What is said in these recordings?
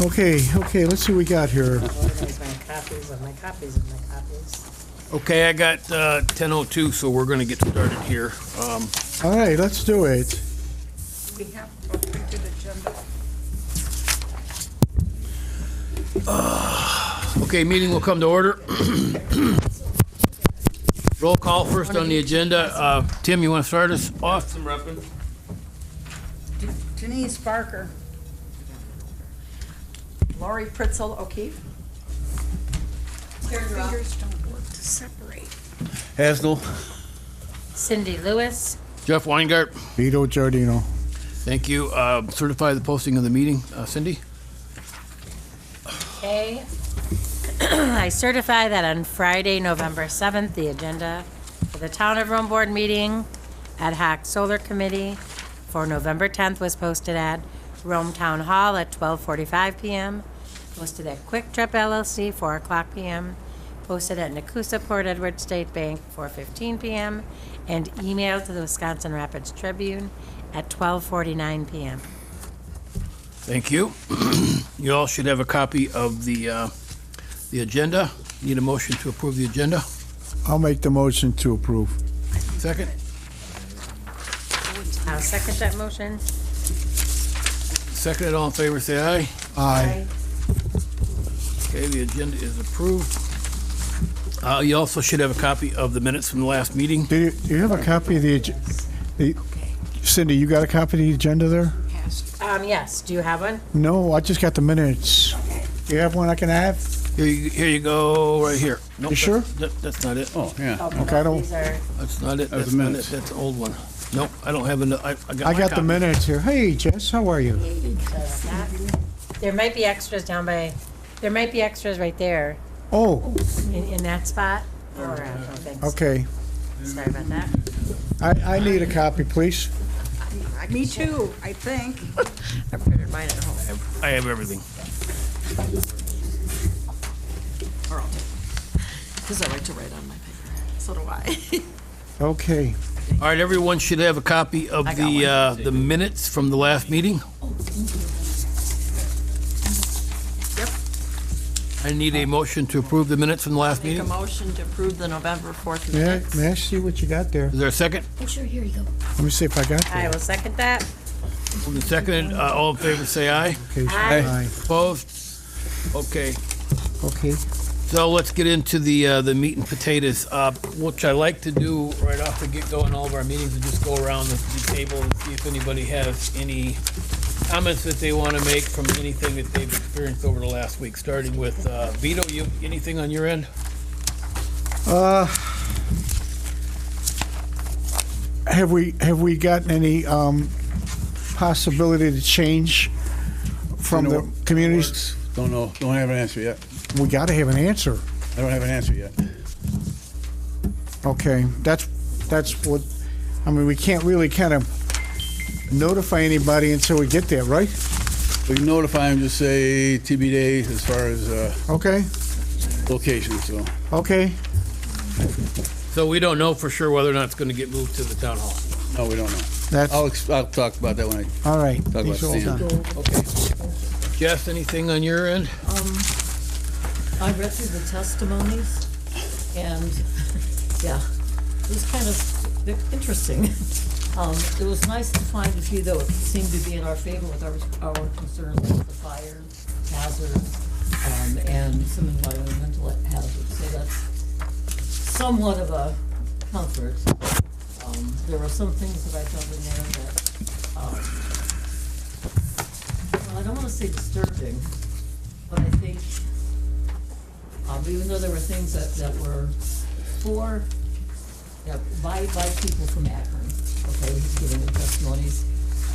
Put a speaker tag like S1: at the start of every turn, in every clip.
S1: Okay, let's see what we got here.
S2: Organize my copies of my copies of my copies.
S3: Okay, I got 10:02, so we're going to get started here.
S1: All right, let's do it.
S4: We have a printed agenda.
S3: Okay, meeting will come to order. Roll call first on the agenda. Tim, you want to start us off?
S5: Some reference.
S4: Denise Barker. Lori Pritzel O'Keefe. My fingers don't work to separate.
S5: Hasnell.
S2: Cindy Lewis.
S3: Jeff Weingart,
S1: Vito Giardino.
S3: thank you. Certify the posting of the meeting. Cindy?
S2: Okay. I certify that on Friday, November 7th, the agenda for the Town of Rome Board meeting, ad hoc solar committee for November 10th was posted at Rome Town Hall at 12:45 PM, posted at Quick Trip LLC, 4 o'clock PM, posted at Nakusa Port Edward State Bank, 4:15 PM, and emailed to the Wisconsin Rapids Tribune at 12:49 PM.
S3: Thank you. You all should have a copy of the agenda. Need a motion to approve the agenda?
S1: I'll make the motion to approve.
S3: Second?
S2: I'll second that motion.
S3: Second, all in favor, say aye.
S1: Aye.
S3: Okay, the agenda is approved. You also should have a copy of the minutes from the last meeting.
S1: Do you have a copy of the Cindy, you got a copy of the agenda there?
S2: Yes, do you have one?
S1: No, I just got the minutes. Do you have one I can have?
S3: Here you go, right here. Nope,
S1: You sure?
S3: That's not it.
S5: Oh, yeah.
S1: Okay, I don't-
S2: These are,
S3: That's not it.
S5: That was
S3: That's
S5: the
S3: not it.
S5: minutes.
S3: That's an old one. Nope, I don't have
S1: I
S3: my
S1: got the
S3: copy.
S1: minutes here. Hey, Jess, how are you?
S2: there might be extras down by, there might be extras right there
S1: Oh,
S2: in that spot. Or, I don't think so.
S1: okay.
S2: Sorry about that.
S1: I need a copy, please.
S4: Me too, I think.
S2: I printed mine at home.
S3: I have everything.
S6: Because I like to write on my paper. So do I.
S1: Okay.
S3: All right, everyone should have a copy of
S6: I got
S3: the minutes from the last meeting.
S6: Yep.
S3: I need a motion to approve the minutes from the last
S6: Make a
S3: meeting.
S6: motion to approve the November 4th
S1: May
S6: minutes.
S1: I see what you got there?
S3: Is there a second?
S7: Oh, sure, here you go.
S1: Let me see if I got
S2: I
S1: that.
S2: will second that.
S3: Moved and seconded. All in favor, say aye.
S1: Okay,
S2: Aye.
S3: Opposed? Okay.
S1: Okay.
S3: So let's get into the meat and potatoes, which I like to do right off the get-go in all of our meetings, and just go around the table and see if anybody has any comments that they want to make from anything that they've experienced over the last week, starting with Vito, you, anything on your end?
S1: Have we gotten any possibility to change from the communities?
S5: Don't know. Don't have an answer yet.
S1: We got to have an answer.
S5: I don't have an answer yet.
S1: Okay, that's what, I mean, we can't really kind of notify anybody until we get there, right?
S5: We can notify them, just say TBD as far as
S1: Okay,
S5: location, so.
S1: okay.
S3: So we don't know for sure whether or not it's going to get moved to the town hall.
S5: No, we don't know.
S1: That's,
S5: I'll talk about that when I
S1: all right.
S5: talk about
S1: These are all
S5: Stan.
S1: done.
S3: Okay. Jess, anything on your end?
S8: I read through the testimonies, and, yeah, it was kind of interesting. It was nice to find a few that seemed to be in our favor with our concerns with the fire hazard, and some environmental hazards, so that's somewhat of a comfort. There were some things that I found in there that, well, I don't wanna say disturbing, but I think, even though there were things that were for, by people from Akron, okay, who's giving the testimonies,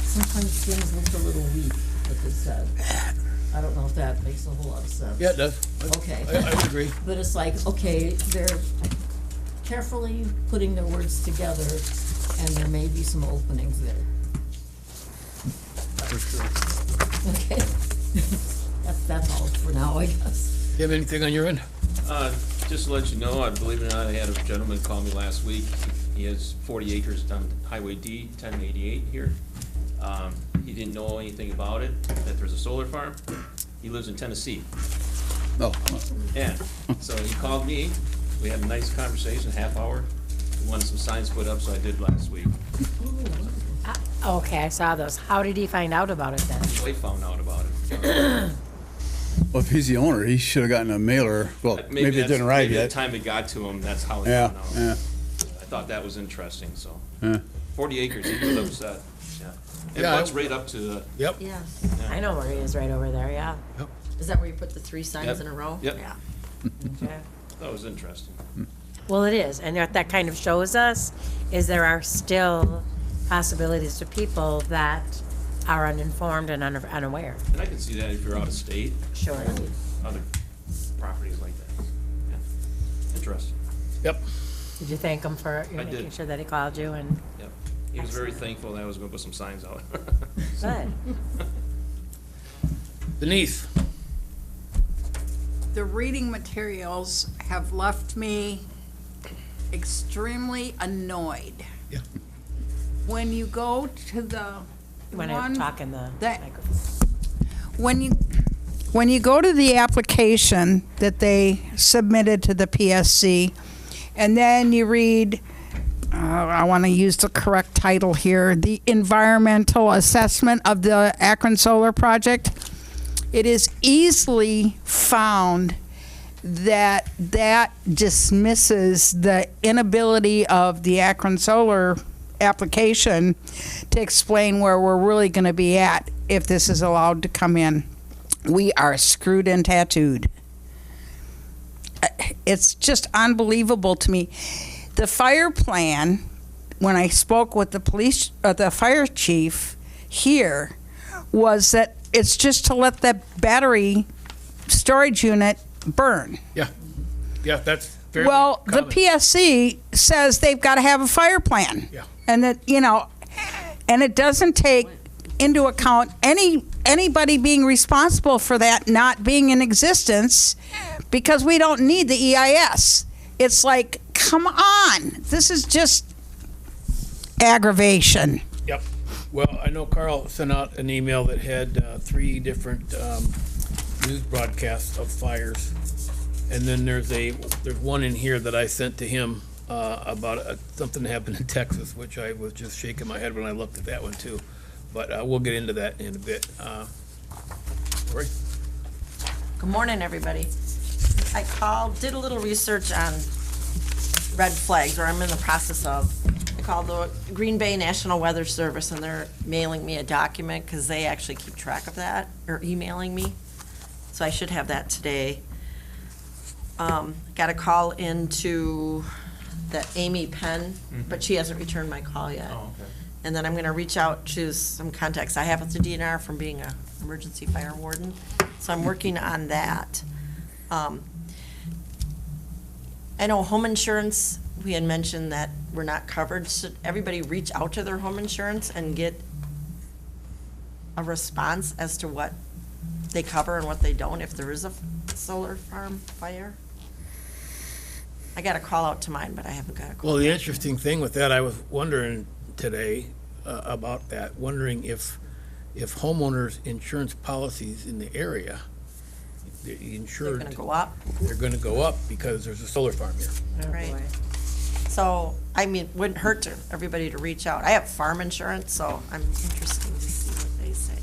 S8: sometimes things looked a little weak, what they said. I don't know if that makes a whole lot of sense.
S3: Yeah, it does.
S8: Okay.
S3: I would agree.
S8: But it's like, okay, they're carefully putting their words together, and there may be some openings there.
S3: For sure.
S8: Okay? That's all for now, I guess.
S3: You have anything on your end?
S9: Just to let you know, I believe it or not, I had a gentleman call me last week
S7: He has 40 acres on Highway D, 1088 here. He didn't know anything about it, that there's a solar farm. He lives in Tennessee.
S5: Oh,
S7: Yeah, so he called me, we had a nice conversation, half hour. He wanted some signs put up, so I did last week.
S2: Okay, I saw those. How did he find out about it then?
S7: His wife found out about it.
S5: well, if he's the owner, he should have gotten a mailer. Well, maybe it
S7: that's-
S5: didn't arrive
S7: maybe the
S5: yet.
S7: time it got to him, that's how he
S5: Yeah,
S7: found out.
S5: yeah,
S7: I thought that was interesting, so.
S5: yeah.
S7: 40 acres, he was upset, yeah. It
S3: Yeah,
S7: butts right up to the,
S3: Yep.
S6: Yeah.
S2: I know where he is, right over there, yeah.
S6: Is that where you put the 3 signs
S7: Yep.
S6: in a row?
S7: Yep.
S6: Yeah.
S2: Okay.
S7: that was interesting.
S2: Well, it is, and what that kind of shows us is there are still possibilities to people that are uninformed and unaware.
S7: And I can see that if you're out of state,
S2: Sure.
S7: other properties like that. Yeah. Interesting,
S3: Yep.
S2: Did you thank him for
S7: I did.
S2: making sure that he called you and,
S7: yep. He was very thankful that I was gonna put some signs out.
S2: good.
S3: Denise?
S9: The reading materials have left me extremely annoyed.
S3: Yeah.
S9: When you go to the
S2: When I
S9: one
S2: talk in the
S9: that-
S2: microphone.
S9: when you go to the application that they submitted to the PSC, and then you read, I want to use the correct title here, the environmental assessment of the Akron Solar Project, it is easily found that that dismisses the inability of the Akron Solar application to explain where we're really going to be at if this is allowed to come in. We are screwed and tattooed. It's just unbelievable to me. The fire plan, when I spoke with the fire chief here, was that it's just to let the battery storage unit burn.
S3: Yeah. Yeah, that's fairly
S9: Well, the
S3: common.
S9: PSC says they've got to have a fire plan.
S3: Yeah.
S9: And that, and it doesn't take into account anybody being responsible for that not being in existence, because we don't need the EIS. It's like, come on, this is just aggravation.
S3: Yep. Well, I know Carl sent out an email that had 3 different news broadcasts of fires. And then there's one in here that I sent to him about something that happened in Texas, which I was just shaking my head when I looked at that one too. But we'll get into that in a bit. Lori?
S6: Good morning, everybody. I did a little research on red flags, or I'm in the process of. I called the Green Bay National Weather Service, and they're mailing me a document because they actually keep track of that, or emailing me. So I should have that today. Got a call into the Amy Penn, but she hasn't returned my call yet.
S7: Oh, okay.
S6: And then I'm gonna reach out to some contacts I have with the DNR from being a emergency fire warden. So I'm working on that. I know home insurance, we had mentioned that we're not covered. Should everybody reach out to their home insurance and get a response as to what they cover and what they don't if there is a solar farm fire? I got a call out to mine, but I haven't got a call.
S3: Well, the interesting thing with that, I was wondering today about that, wondering if homeowners' insurance policies in the area, the
S6: They're
S3: insured,
S6: gonna go up.
S3: they're gonna go up because there's a solar farm here.
S2: Oh,
S6: Right.
S2: boy.
S6: So, I mean, wouldn't hurt to everybody to reach out. I have farm insurance, so I'm interested to see what they say.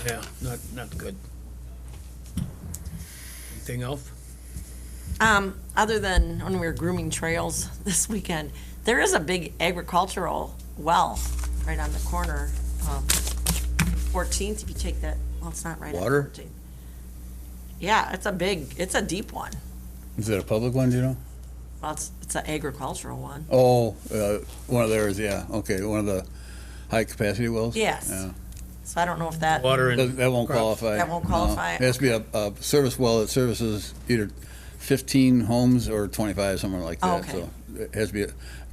S3: Yeah, not good. Anything else?
S6: Other than when we were grooming trails this weekend, there is a big agricultural well right on the corner, 14th, if you take that, well, it's not right on
S5: Water?
S6: 14th. Yeah, it's a deep one.
S5: Is it a public one, do you know?
S6: Well, it's an agricultural one.
S5: Oh, one of theirs, yeah, okay, one of the high-capacity wells?
S6: Yes.
S5: Yeah.
S6: So I don't know if that,
S3: Water and.
S5: That won't
S3: crops.
S5: qualify.
S6: That won't
S5: No.
S6: qualify?
S5: It has to be a service well that services either 15 homes or 25, somewhere like
S6: Oh,
S5: that.
S6: okay.
S5: So it has to be,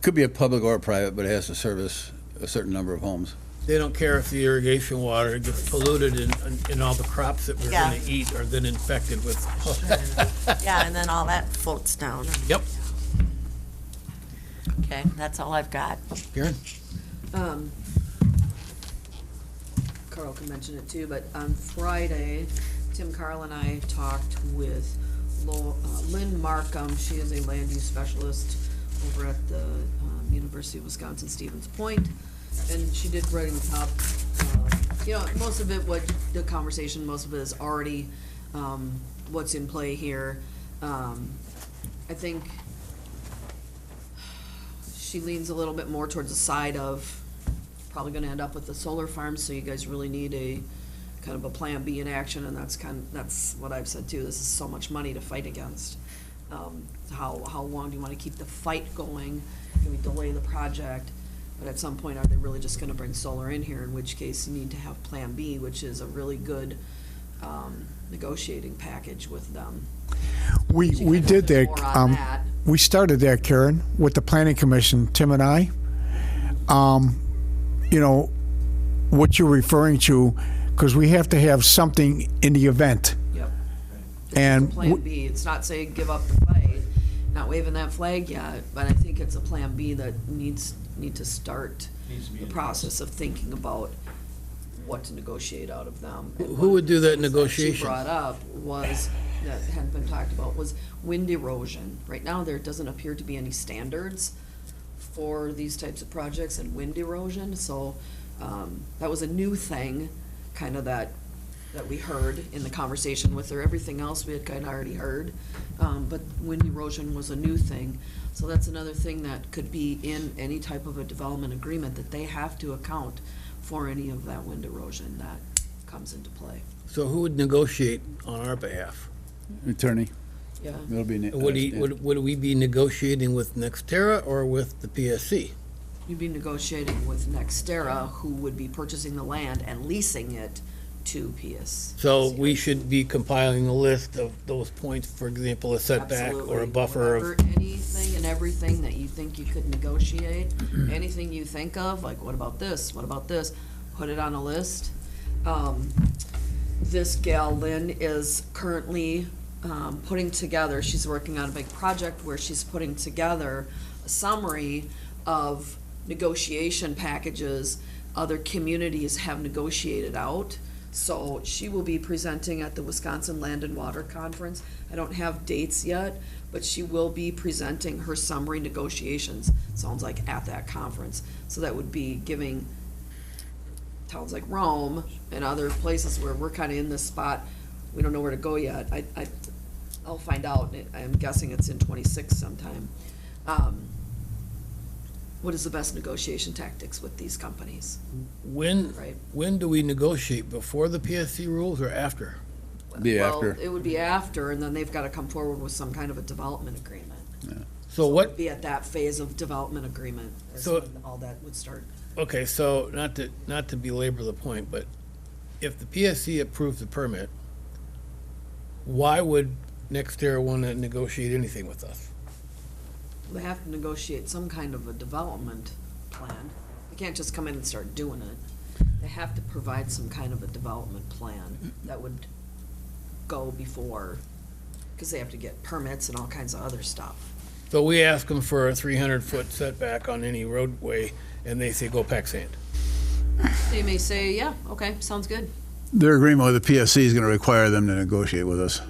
S5: could be a public or a private, but it has to service a certain number of homes.
S3: They don't care if the irrigation water gets polluted and all the crops that we're
S6: Yeah.
S3: gonna eat are then infected with.
S6: yeah, and then all that floats down.
S3: Yep.
S6: Okay, that's all I've got.
S3: Karen?
S4: Carl can mention it too, but on Friday, Tim Carl and I talked with Lynn Markham. She is a land use specialist over at the University of Wisconsin Stevens Point. And she did bring up, most of it, what the conversation, most of it is already what's in play here. I think she leans a little bit more towards the side of probably gonna end up with the solar farms, so you guys really need a kind of a plan B in action, and that's what I've said too. This is so much money to fight against. How long do you wanna keep the fight going? Can we delay the project? But at some point, are they really just gonna bring solar in here, in which case you need to have Plan B, which is a really good negotiating package with them.
S1: We did that.
S4: More on that.
S1: We started that, Karen, with the planning commission, Tim and I. What you're referring to, because we have to have something in the event.
S4: Yep.
S1: And
S4: It's a Plan B, it's not saying give up the fight, not waving that flag yet, but I think it's a Plan B that need to start
S7: Needs to be
S4: the
S7: in
S4: process of thinking about what to negotiate out of them. And
S3: Who would do that
S4: one of the things
S3: negotiation?
S4: She brought up was, that hadn't been talked about, was wind erosion. Right now, there doesn't appear to be any standards for these types of projects and wind erosion, so that was a new thing, kind of that we heard in the conversation with her. Everything else we had kind of already heard, but wind erosion was a new thing. So that's another thing that could be in any type of a development agreement, that they have to account for any of that wind erosion that comes into play.
S3: So who would negotiate on our behalf?
S5: Attorney,
S4: Yeah.
S5: it'll be.
S3: Would we be negotiating with Nextera or with the PSC?
S4: You'd be negotiating with Nextera, who would be purchasing the land and leasing it to PS.
S3: So we should be compiling a list of those points, for example, a setback or a
S4: Absolutely.
S3: buffer of,
S4: Whatever, anything and everything that you think you could negotiate, anything you think of, like, what about this, what about this, put it on a list. This gal, Lynn, is currently putting together, she's working on a big project where she's putting together a summary of negotiation packages other communities have negotiated out. So she will be presenting at the Wisconsin Land and Water Conference. I don't have dates yet, but she will be presenting her summary negotiations, sounds like, at that conference. So that would be giving towns like Rome and other places where we're kind of in this spot, we don't know where to go yet. I'll find out. I'm guessing it's in 26 sometime. What is the best negotiation tactics with these companies,
S3: when,
S4: right?
S3: when do we negotiate? Before the PSC rules or after?
S5: Be
S4: Well,
S5: after.
S4: it would be after, and then they've got to come forward with some kind of a development agreement.
S3: So
S4: It
S3: what,
S4: would be at that phase of development agreement, is
S3: So-
S4: when all that would start.
S3: okay, so not to belabor the point, but if the PSC approves the permit, why would Nextera want to negotiate anything with us?
S4: They have to negotiate some kind of a development plan. They can't just come in and start doing it. They have to provide some kind of a development plan that would go before, because they have to get permits and all kinds of other stuff.
S3: So we ask them for a 300-foot setback on any roadway, and they say, go pack sand.
S4: They may say, yeah, okay, sounds good.
S5: Their agreement with the PSC is gonna require them to negotiate with us.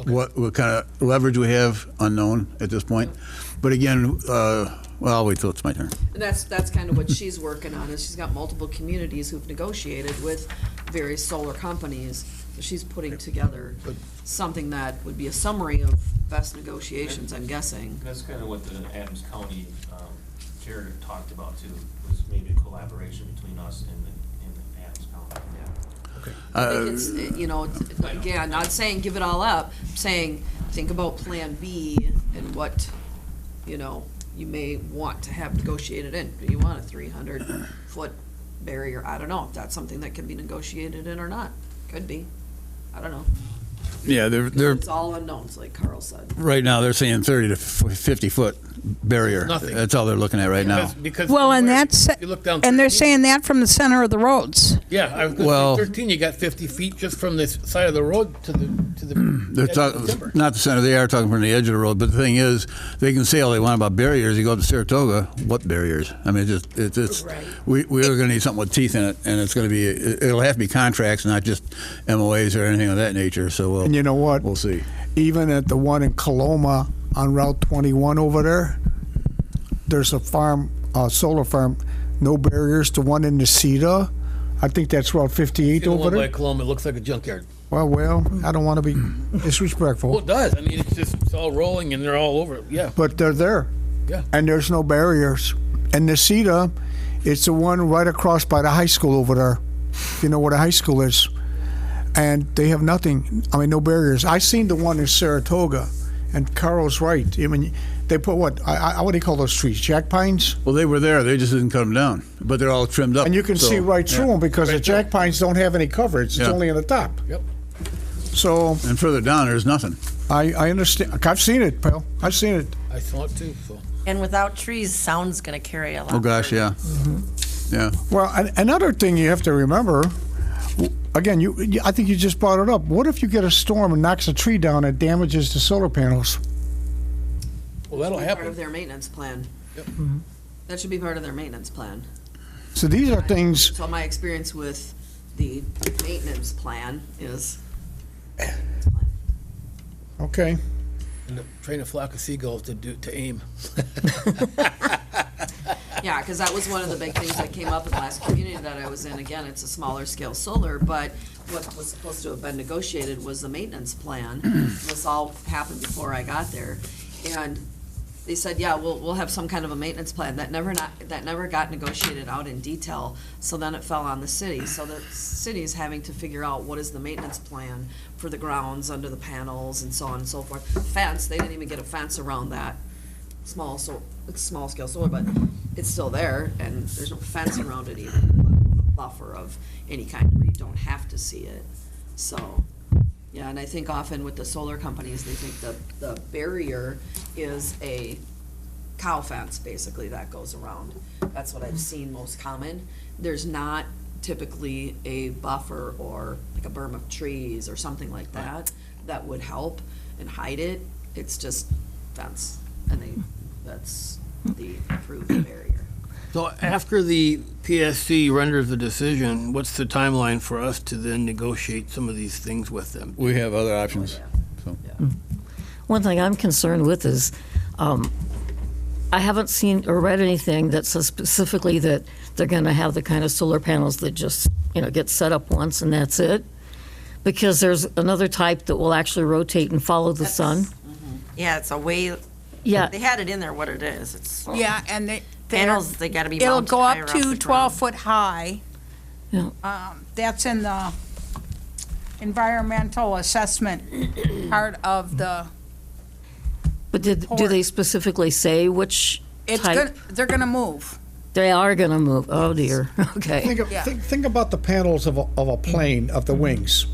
S5: What kind of leverage we have, unknown at this point. But again, well, I'll wait till it's my turn.
S4: And that's kind of what she's working on, is she's got multiple communities who've negotiated with various solar companies. So she's putting together something that would be a summary of best negotiations, I'm guessing.
S7: That's kind of what the Adams County chair talked about too, was maybe a collaboration between us and the Adams County.
S4: I think it's, again, not saying give it all up, saying, think about Plan B and what, you may want to have negotiated in. Do you want a 300-foot barrier? I don't know if that's something that can be negotiated in or not. Could be. I don't know.
S5: Yeah, they're,
S4: It's all unknowns, like Carl said.
S5: right now, they're saying 30 to 50 foot barrier.
S3: Nothing.
S5: That's all they're looking at right now.
S3: Because
S9: Well, and
S3: where-
S9: that's,
S3: you look down
S9: and they're
S3: 13
S9: saying that from the center of the roads.
S3: Yeah, I was going
S5: Well-
S3: to say 13, you got 50 feet just from the side of the road to the
S5: They're
S3: edge of the
S5: talking,
S3: timber.
S5: not the center, they are talking from the edge of the road, but the thing is, they can say all they want about barriers, you go up to Saratoga, what barriers? I mean, it's just, we're gonna need something with teeth in it, and it's gonna be, it'll have to be contracts, not just MOAs or anything of that nature, so
S1: And you know what?
S5: we'll see.
S1: Even at the one in Coloma on Route 21 over there, there's a farm, solar farm, no barriers. The one in Necedah, I think that's Route 58
S3: The
S1: over
S3: one by
S1: there.
S3: Coloma, it looks like a junkyard.
S1: Well, I don't want to be
S3: Well,
S1: disrespectful,
S3: it does. I mean, it's all rolling and they're all over. it. Yeah,
S1: but they're there.
S3: yeah.
S1: And there's no barriers. And Necedah, it's the one right across by the high school over there. You know where the high school is. And they have nothing. I mean, no barriers. I seen the one in Saratoga, and Carl's right. I mean, they put what do you call those trees? Jack pines?
S5: Well, they were there, they just didn't cut them down, but they're all trimmed up.
S1: And you can
S5: so,
S1: see right through
S5: yeah.
S1: them because the jack pines don't have any coverage. It's
S5: Yeah.
S1: only on the top.
S3: Yep.
S1: So
S5: And further down, there's nothing.
S1: I understand. I've seen it, pal. I've seen it.
S3: I saw it too, so.
S6: And without trees, sound's gonna carry a lot.
S5: Oh, gosh,
S6: further.
S5: yeah. Yeah.
S1: Well, another thing you have to remember, again, I think you just brought it up. What if you get a storm and knocks a tree down and damages the solar panels?
S3: Well, that'll
S4: Part of
S3: happen.
S4: their maintenance plan.
S3: Yep.
S4: That should be part of their maintenance plan.
S1: So these are things.
S4: So my experience with the maintenance plan is,
S1: Okay.
S3: And train a flock of seagulls to aim.
S4: yeah, because that was one of the big things that came up in the last community that I was in. Again, it's a smaller scale solar, but what was supposed to have been negotiated was the maintenance plan. This all happened before I got there. And they said, yeah, we'll have some kind of a maintenance plan. That never got negotiated out in detail, so then it fell on the city. So the city's having to figure out what is the maintenance plan for the grounds under the panels and so on and so forth. Fence, they didn't even get a fence around that small scale solar, but it's still there, and there's no fence around it either, let alone a buffer of any kind where you don't have to see it. So, yeah, and I think often with the solar companies, they think the barrier is a cow fence, basically, that goes around. That's what I've seen most common. There's not typically a buffer or like a berm of trees or something like that that would help and hide it. It's just fence, and that's the approved barrier.
S3: So after the PSC renders the decision, what's the timeline for us to then negotiate some of these things with them?
S5: We have other options. So.
S8: One thing I'm concerned with is, I haven't seen or read anything that says specifically that they're going to have the kind of solar panels that just, get set up once and that's it. Because there's another type that will actually rotate and follow the sun.
S6: Yeah, it's a way,
S8: Yeah,
S6: they had it in there what it is. It's
S9: Yeah, and
S6: panels, they gotta be
S9: it'll
S6: mounted
S9: go
S6: higher
S9: up
S6: off the
S9: to
S6: ground.
S9: 12 foot high.
S8: Yeah.
S9: That's in the environmental assessment part of the,
S8: but do they specifically say which type?
S9: they're gonna move.
S8: They are going to move. Oh, dear. Okay.
S1: Think about the panels of a plane, of the wings.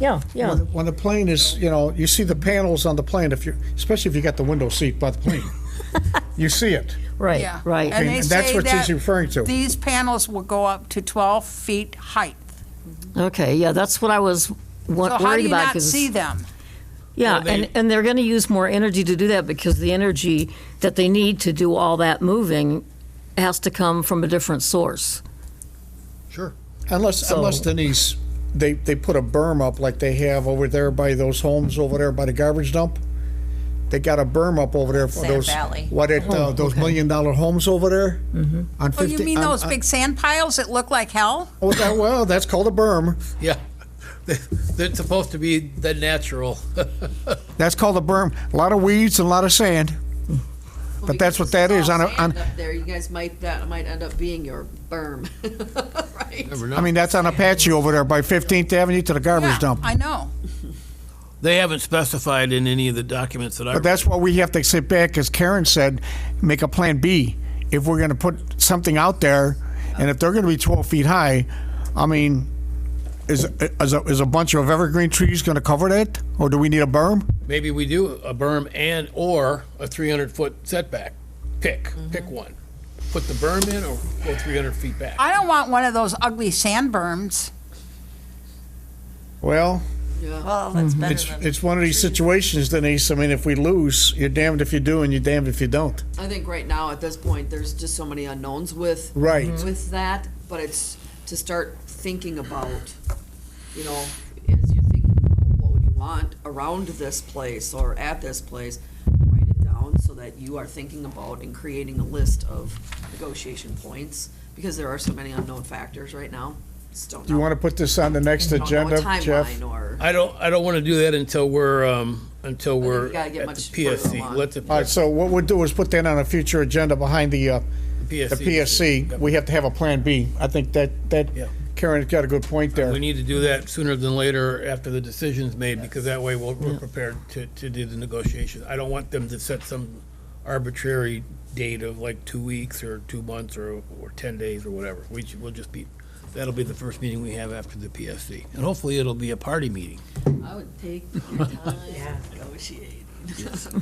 S8: Yeah, yeah.
S1: When the plane is, you see the panels on the plane, especially if you got the window seat by the plane. You see it.
S8: Right,
S9: Yeah.
S8: right.
S9: And they
S1: And that's
S9: say
S1: what
S9: that
S1: he's referring to.
S9: These panels will go up to 12 feet height.
S8: Okay, yeah, that's what I was
S9: So how do
S8: worried
S9: you
S8: about.
S9: not
S8: 'cause-
S9: see them?
S8: Yeah,
S3: Well, they-
S8: and they're going to use more energy to do that because the energy that they need to do all that moving has to come from a different source.
S3: Sure.
S1: Unless Denise, they put a berm up like they have over there by those homes over there by the garbage dump. They got a berm up over there for
S6: Sand
S1: those,
S6: Valley.
S1: those $1 million homes over there? On
S9: Oh,
S1: 50
S9: you mean
S1: on-
S9: those big sand piles that look like hell?
S1: Well, that's called a berm.
S3: Yeah. That's supposed to be the natural.
S1: That's called a berm. A lot of weeds and a lot of sand. But that's what that is on a,
S4: Sand up there, you guys that might end up being your berm, right?
S3: Never know.
S1: I mean, that's on Apache over there by 15th Avenue to the garbage
S9: Yeah,
S1: dump.
S9: I know.
S3: They haven't specified in any of the documents that I.
S1: But that's why we have to sit back, as Karen said, make a plan B. If we're gonna put something out there, and if they're gonna be 12 feet high, I mean, is a bunch of evergreen trees gonna cover that? Or do we need a berm?
S3: Maybe we do a berm or a 300-foot setback. pick one. Put the berm in or go 300 feet back.
S9: I don't want one of those ugly sand berms.
S1: Well,
S4: Yeah.
S6: Well, that's better
S1: it's,
S6: than.
S1: it's one of these situations, Denise. I mean, if we lose, you're damned if you do and you're damned if you don't.
S4: I think right now, at this point, there's just so many unknowns with.
S1: Right.
S4: With that, but it's to start thinking about, you know, as you're thinking about what would you want around this place or at this place, write it down so that you are thinking about and creating a list of negotiation points, because there are so many unknown factors right now. Just don't know.
S1: Do you want to put this on the next
S4: Don't know a
S1: agenda, Jeff?
S4: timeline or.
S3: I don't want to do that until we're
S4: we gotta get
S3: at
S4: much
S3: the
S4: further
S3: PSC.
S4: along.
S3: Let the
S1: All right, so what we'll do is put that on a future agenda behind the PSC. We have to have a Plan B. I think that
S3: Yeah.
S1: Karen's got a good point there.
S3: We need to do that sooner than later after the decision's made, because that way we're prepared to do the negotiations. I don't want them to set some arbitrary date of like 2 weeks or 2 months or 10 days or whatever. We'll just be, that'll be the first meeting we have after the PSC. And hopefully it'll be a party meeting.
S4: I would take your time negotiating.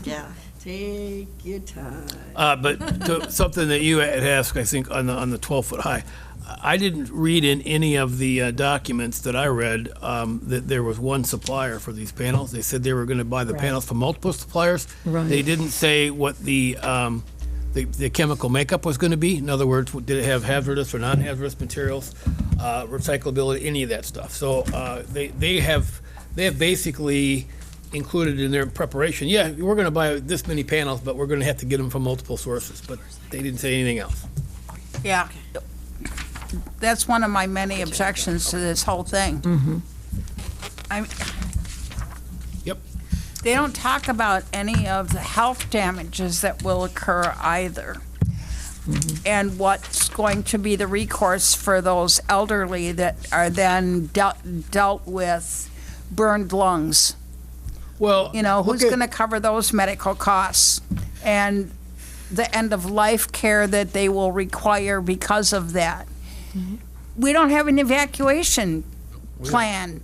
S6: Yeah.
S4: Take your time.
S3: But something that you had asked, I think, on the 12-foot high, I didn't read in any of the documents that I read that there was one supplier for these panels. They said they were going to buy the panels from multiple suppliers.
S8: Right.
S3: They didn't say what the chemical makeup was going to be. In other words, did it have hazardous or non-hazardous materials, recyclability, any of that stuff. So they have basically included in their preparation, yeah, we're going to buy this many panels, but we're going to have to get them from multiple sources. But they didn't say anything else.
S9: Yeah. That's one of my many objections to this whole thing. I'm,
S3: Yep.
S9: they don't talk about any of the health damages that will occur either. And what's going to be the recourse for those elderly that are then dealt with burned lungs.
S3: Well,
S9: You know, who's
S3: look at-
S9: going to cover those medical costs? And the end-of-life care that they will require because of that. We don't have an evacuation plan.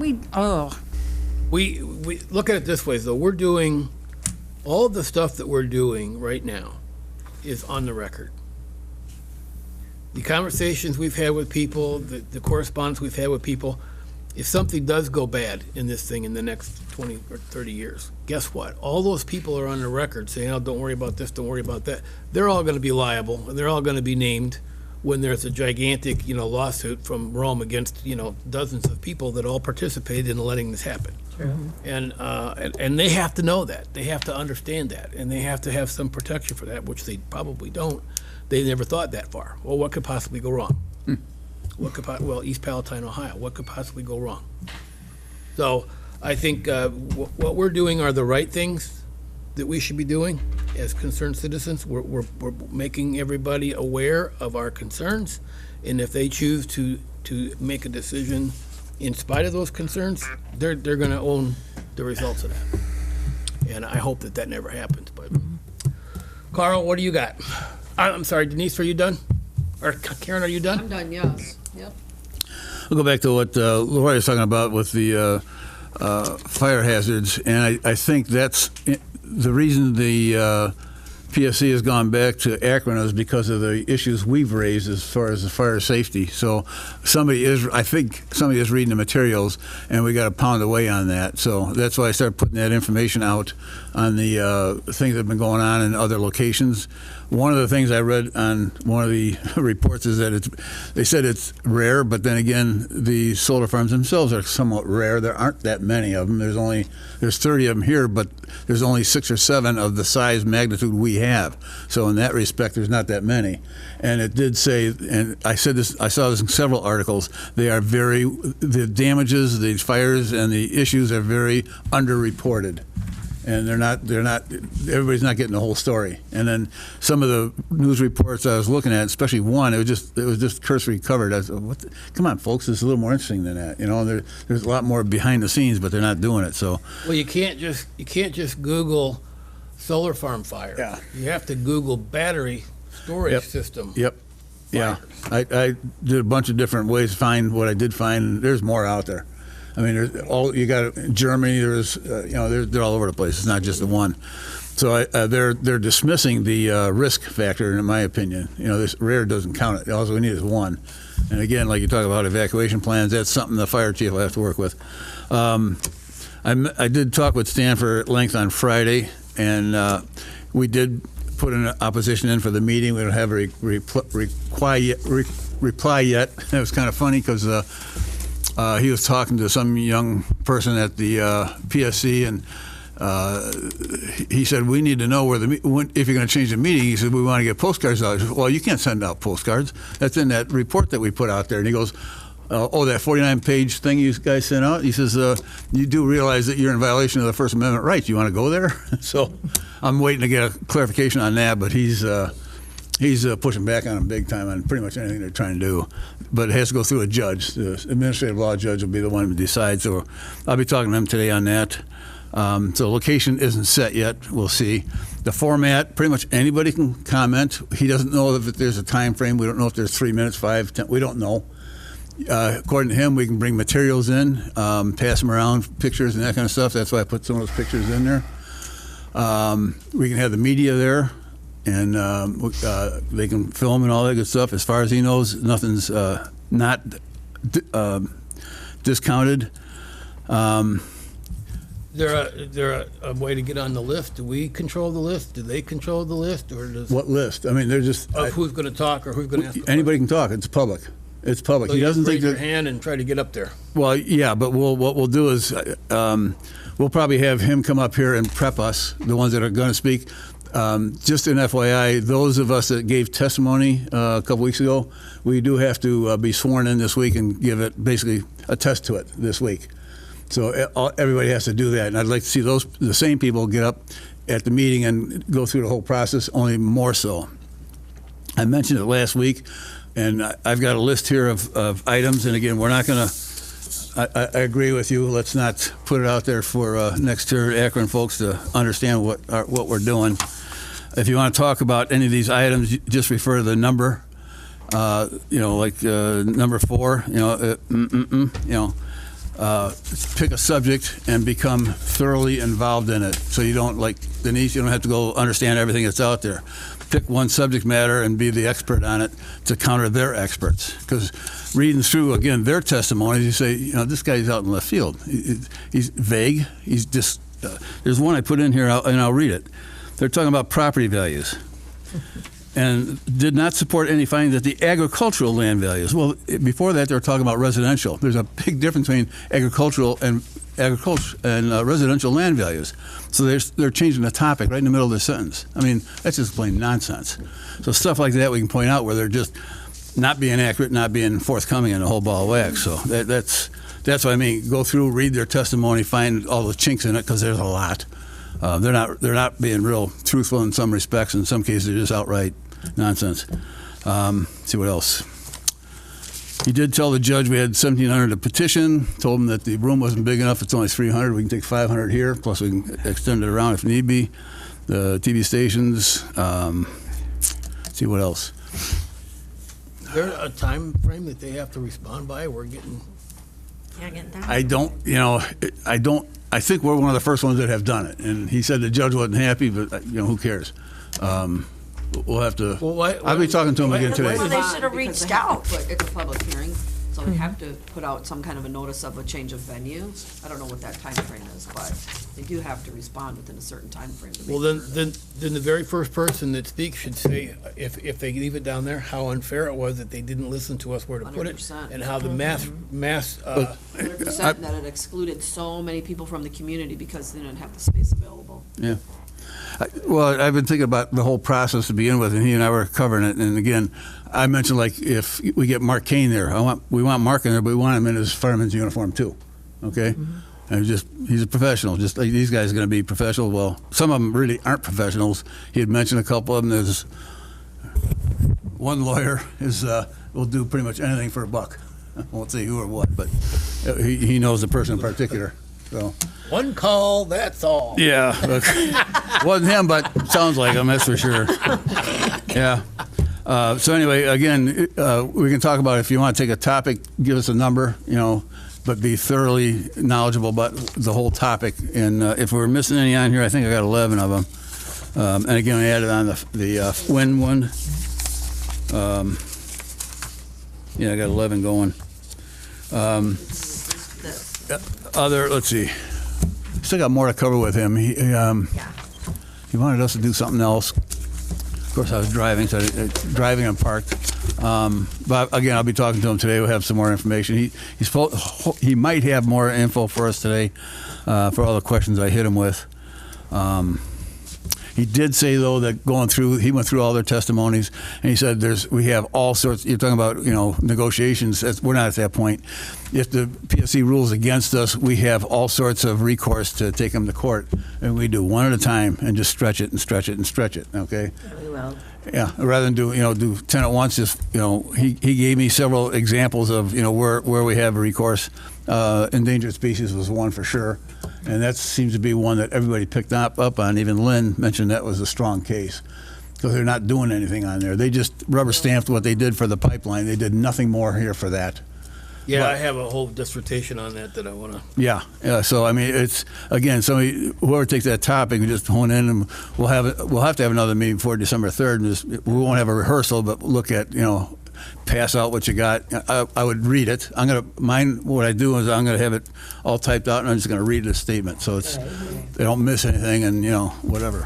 S9: We
S3: look at it this way, though. We're doing, all of the stuff that we're doing right now is on the record. The conversations we've had with people, the correspondence we've had with people, if something does go bad in this thing in the next 20 or 30 years, guess what? All those people are on the record saying, oh, don't worry about this, don't worry about that. They're all going to be liable, and they're all going to be named when there's a gigantic, lawsuit from Rome against, dozens of people that all participated in letting this happen. And they have to know that. They have to understand that, and they have to have some protection for that, which they probably don't. They never thought that far. Well, what could possibly go wrong? Well, East Palatine, Ohio, what could possibly go wrong? So I think what we're doing are the right things that we should be doing as concerned citizens. We're making everybody aware of our concerns, and if they choose to make a decision in spite of those concerns, they're going to own the results of that. And I hope that never happens. But Carl, what do you got? I'm sorry, Denise, are you done? Or Karen, are you done?
S4: I'm done, yes. Yep.
S5: I'll go back to what Lori was talking about with the fire hazards, and I think that's the reason the PSC has gone back to Akron is because of the issues we've raised as far as the fire safety. So I think somebody is reading the materials, and we got to pound away on that. So that's why I started putting that information out on the things that have been going on in other locations. One of the things I read on one of the reports is that they said it's rare, but then again, the solar farms themselves are somewhat rare. There aren't that many of them. There's 30 of them here, but there's only 6 or 7 of the size magnitude we have. So in that respect, there's not that many. And it did say, and I saw this in several articles, the damages, the fires, and the issues are very underreported. And they're not, everybody's not getting the whole story. And then some of the news reports I was looking at, especially one, it was just cursory covered. I said, come on, folks, it's a little more interesting than that. There's a lot more behind the scenes, but they're not doing it, so.
S3: Well, you can't just Google solar farm fire.
S5: Yeah.
S3: You have to Google battery storage system.
S5: Yep. Yeah.
S3: fires.
S5: I did a bunch of different ways to find what I did find, and there's more out there. I mean, you got Germany. They're all over the place. It's not just the one. So they're dismissing the risk factor, in my opinion. You know, this rare doesn't count it. All we need is one. And again, like you talk about evacuation plans, that's something the fire chief will have to work with. I did talk with Stanford at length on Friday, and we did put an opposition in for the meeting. We don't have a reply yet. It was kind of funny because he was talking to some young person at the PSC, and he said, we need to know if you're going to change the meeting. He said, we want to get postcards out. I said, well, you can't send out postcards. That's in that report that we put out there. And he goes, that 49-page thing you guys sent out? He says, you do realize that you're in violation of the First Amendment rights. You want to go there? So I'm waiting to get a clarification on that, but he's pushing back on them big time on pretty much anything they're trying to do. But it has to go through a judge. The administrative law judge will be the one who decides. So I'll be talking to him today on that. So location isn't set yet. We'll see. The format, pretty much anybody can comment. He doesn't know if there's a time frame. We don't know if there's 3 minutes, 5, 10. We don't know. According to him, we can bring materials in, pass them around, pictures and that kind of stuff. That's why I put some of those pictures in there. We can have the media there, and they can film and all that good stuff. As far as he knows, nothing's not discounted.
S3: There a way to get on the list? Do we control the list? Do they control the list, or does
S5: What list? I mean, they're just
S3: of who's going to talk or who's going to ask?
S5: anybody can talk. It's public. It's public.
S3: So
S5: He
S3: you
S5: doesn't
S3: just
S5: think
S3: raise your
S5: that.
S3: hand and try to get up there.
S5: Well, yeah, but what we'll do is we'll probably have him come up here and prep us, the ones that are going to speak. Just an FYI, those of us that gave testimony a couple weeks ago, we do have to be sworn in this week and give it basically attest to it this week. So everybody has to do that, and I'd like to see the same people get up at the meeting and go through the whole process, only more so. I mentioned it last week, and I've got a list here of items, and again, we're not going to. I agree with you. Let's not put it out there for next year Akron folks to understand what we're doing. If you want to talk about any of these items, just refer to the number. Like number 4. Pick a subject and become thoroughly involved in it. So you don't, like Denise, you don't have to go understand everything that's out there. Pick one subject matter and be the expert on it to counter their experts. Because reading through, again, their testimonies, you say, this guy's out in left field. He's vague. He's just, there's one I put in here, and I'll read it. They're talking about property values and did not support any finding that the agricultural land values. Well, before that, they were talking about residential. There's a big difference between agricultural and residential land values. So they're changing the topic right in the middle of the sentence. I mean, that's just plain nonsense. So stuff like that we can point out where they're just not being accurate, not being forthcoming in a whole ball of wax. So that's what I mean. Go through, read their testimony, find all the chinks in it, because there's a lot. They're not being real truthful in some respects. In some cases, they're just outright nonsense. See what else. He did tell the judge we had 1,700 to petition, told him that the room wasn't big enough. It's only 300. We can take 500 here, plus we can extend it around if need be. The TV stations. See what else.
S3: Is there a time frame that they have to respond by? We're getting.
S6: Yeah, get that.
S5: I think we're one of the first ones that have done it. And he said the judge wasn't happy, but who cares? We'll have to.
S3: Well,
S5: I'll be talking to him again today.
S6: Well, they should have
S4: Because
S6: reached
S4: they have to
S6: out.
S4: put- It's a public hearing, so they have to put out some kind of a notice of a change of venue. I don't know what that time frame is, but they do have to respond within a certain time frame. to make
S3: Well,
S4: sure.
S3: then the very first person that speaks should say, if they leave it down there, how unfair it was that they didn't listen to us where to put it,
S4: 100%.
S3: and how the mass.
S4: 100% that it excluded so many people from the community because they didn't have the space available.
S5: Yeah. Well, I've been thinking about the whole process to begin with, and he and I were covering it. And again, I mentioned, like, if we get Mark Kane there, we want Mark in there, but we want him in his fireman's uniform too. Okay? And he's a professional. Just like these guys are going to be professional. Well, some of them really aren't professionals. He had mentioned a couple of them. There's one lawyer will do pretty much anything for $1. I won't say who or what, but he knows the person in particular. So.
S3: One call, that's all.
S5: Yeah, look, wasn't him, but sounds like him, that's for sure. Yeah. So anyway, again, we can talk about, if you want to take a topic, give us a number, but be thoroughly knowledgeable about the whole topic. And if we're missing any on here, I think I got 11 of them. And again, I added on the wind one. Yeah, I got 11 going. Let's see. Still got more to cover with him. He wanted us to do something else. Of course, I was driving, so driving and parked. But again, I'll be talking to him today. We'll have some more information. He might have more info for us today for all the questions I hit him with. He did say, though, that he went through all their testimonies, and he said we have all sorts. You're talking about, negotiations. We're not at that point. If the PSC rules against us, we have all sorts of recourse to take them to court, and we do one at a time and just stretch it and stretch it and stretch it. Okay.
S2: We will.
S5: Yeah, rather than do 10 at once. Just he gave me several examples of where we have recourse. Endangered species was one for sure, and that seems to be one that everybody picked up on. Even Lynn mentioned that was a strong case because they're not doing anything on there. They just rubber stamped what they did for the pipeline. They did nothing more here for that.
S3: Yeah,
S5: But-
S3: I have a whole dissertation on that I want to.
S5: Yeah. So I mean, it's again, whoever takes that topic, we just hone in, and we'll have to have another meeting before December 3rd, and we won't have a rehearsal, but look at pass out what you got. I would read it. What I do is I'm gonna have it all typed out, and I'm just gonna read the statement, so they don't miss anything, and whatever.